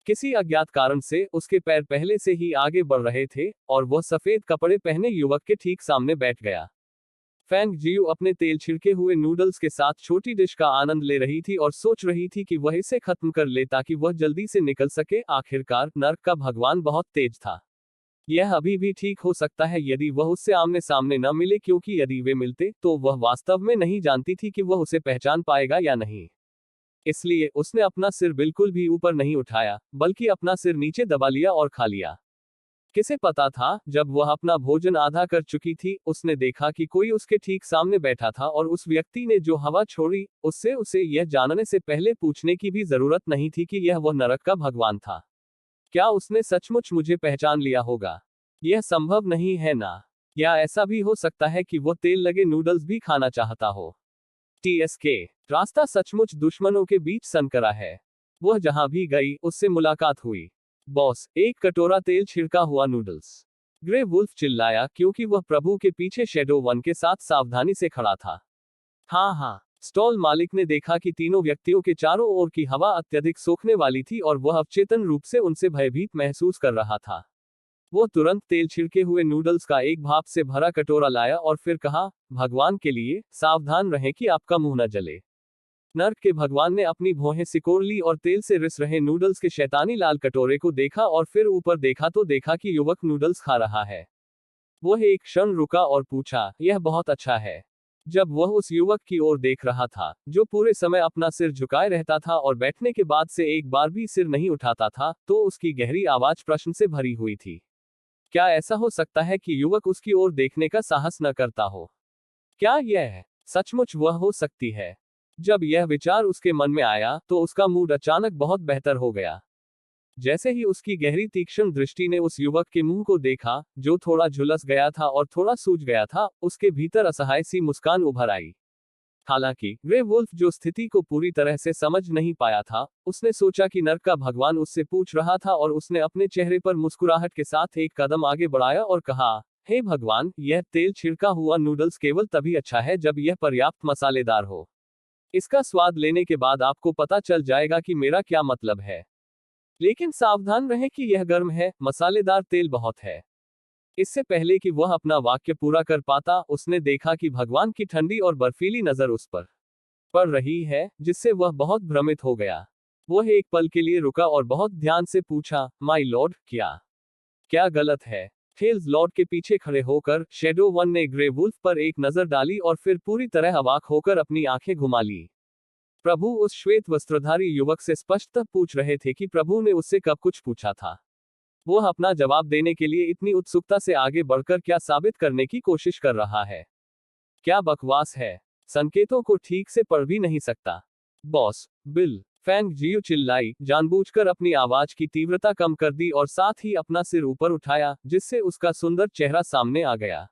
किसी अज्ञात कारण से उसके पैर पहले से ही आगे बढ़ रहे थे और वह सफेद कपड़े पहने युवक के ठीक सामने बैठ गया। फैंग जियू अपने तेल छिड़के हुए नूडल्स के साथ छोटी डिश का आनंद ले रही थी और सोच रही थी कि वह इसे खत्म कर ले ताकि वह जल्दी से निकल सके। आखिरकार नर्क का भगवान बहुत तेज था। यह अभी भी ठीक हो सकता है यदि वह उससे आमने सामने न मिले, क्योंकि यदि वे मिलते तो वह वास्तव में नहीं जानती थी कि वह उसे पहचान पाएगा या नहीं। इसलिए उसने अपना सिर बिल्कुल भी ऊपर नहीं उठाया, बल्कि अपना सिर नीचे दबा लिया और खा लिया। किसे पता था, जब वह अपना भोजन आधा कर चुकी थी, उसने देखा कि कोई उसके ठीक सामने बैठा था और उस व्यक्ति ने जो हवा छोड़ी, उससे उसे यह जानने से पहले पूछने की भी जरूरत नहीं थी कि यह वह नरक का भगवान था। क्या उसने सचमुच मुझे पहचान लिया होगा? यह संभव नहीं है ना? या ऐसा भी हो सकता है कि वह तेल लगे नूडल्स भी खाना चाहता हो? TSK, रास्ता सचमुच दुश्मनों के बीच सनकरा है। वह जहां भी गई उससे मुलाकात हुई। बॉस, एक कटोरा तेल छिड़का हुआ नूडल्स। ग्रे वुल्फ चिल्लाया क्योंकि वह प्रभु के पीछे शैडो वन के साथ सावधानी से खड़ा था। हाँ हाँ, स्टॉल मालिक ने देखा कि तीनों व्यक्तियों के चारों ओर की हवा अत्यधिक सोखने वाली थी और वह अवचेतन रूप से उनसे भयभीत महसूस कर रहा था। वो तुरंत तेल छिड़के हुए नूडल्स का एक भाप से भरा कटोरा लाया और फिर कहा, भगवान के लिए सावधान रहें कि आपका मुंह न जले। नर्क के भगवान ने अपनी भौहें सिकोड़ ली और तेल से रिस रहे नूडल्स के शैतानी लाल कटोरे को देखा और फिर ऊपर देखा तो देखा कि युवक नूडल्स खा रहा है। वह एक क्षण रुका और पूछा, यह बहुत अच्छा है। जब वह उस युवक की ओर देख रहा था, जो पूरे समय अपना सिर झुकाए रहता था और बैठने के बाद से एक बार भी सिर नहीं उठाता था, तो उसकी गहरी आवाज प्रश्न से भरी हुई थी। क्या ऐसा हो सकता है कि युवक उसकी ओर देखने का साहस न करता हो? क्या यह सचमुच वह हो सकती है? जब यह विचार उसके मन में आया, तो उसका मूड अचानक बहुत बेहतर हो गया। जैसे ही उसकी गहरी तीक्ष्ण दृष्टि ने उस युवक के मुंह को देखा, जो थोड़ा झुलस गया था और थोड़ा सूज गया था, उसके भीतर असहाय सी मुस्कान उभर आई। हालांकि ग्रे वुल्फ जो स्थिति को पूरी तरह से समझ नहीं पाया था, उसने सोचा कि नर्क का भगवान उससे पूछ रहा था और उसने अपने चेहरे पर मुस्कुराहट के साथ एक कदम आगे बढ़ाया और कहा, हे भगवान, यह तेल छिड़का हुआ नूडल्स केवल तभी अच्छा है जब यह पर्याप्त मसालेदार हो। इसका स्वाद लेने के बाद आपको पता चल जाएगा कि मेरा क्या मतलब है। लेकिन सावधान रहें कि यह गर्म है, मसालेदार तेल बहुत है। इससे पहले कि वह अपना वाक्य पूरा कर पाता, उसने देखा कि भगवान की ठंडी और बर्फीली नजर उस पर पड़ रही है, जिससे वह बहुत भ्रमित हो गया। वह एक पल के लिए रुका और बहुत ध्यान से पूछा, माय लॉर्ड, क्या गलत है? टेल्स लॉर्ड के पीछे खड़े होकर शैडो वन ने ग्रे वुल्फ पर एक नजर डाली और फिर पूरी तरह अवाक होकर अपनी आंखें घुमा ली। प्रभु उस श्वेत वस्त्रधारी युवक से स्पष्टतः पूछ रहे थे कि प्रभु ने उससे कब कुछ पूछा था। वह अपना जवाब देने के लिए इतनी उत्सुकता से आगे बढ़कर क्या साबित करने की कोशिश कर रहा है? क्या बकवास है। संकेतों को ठीक से पढ़ भी नहीं सकता। बॉस बिल, फैंग जियू चिल्लाई, जानबूझकर अपनी आवाज की तीव्रता कम कर दी और साथ ही अपना सिर ऊपर उठाया, जिससे उसका सुंदर चेहरा सामने आ गया।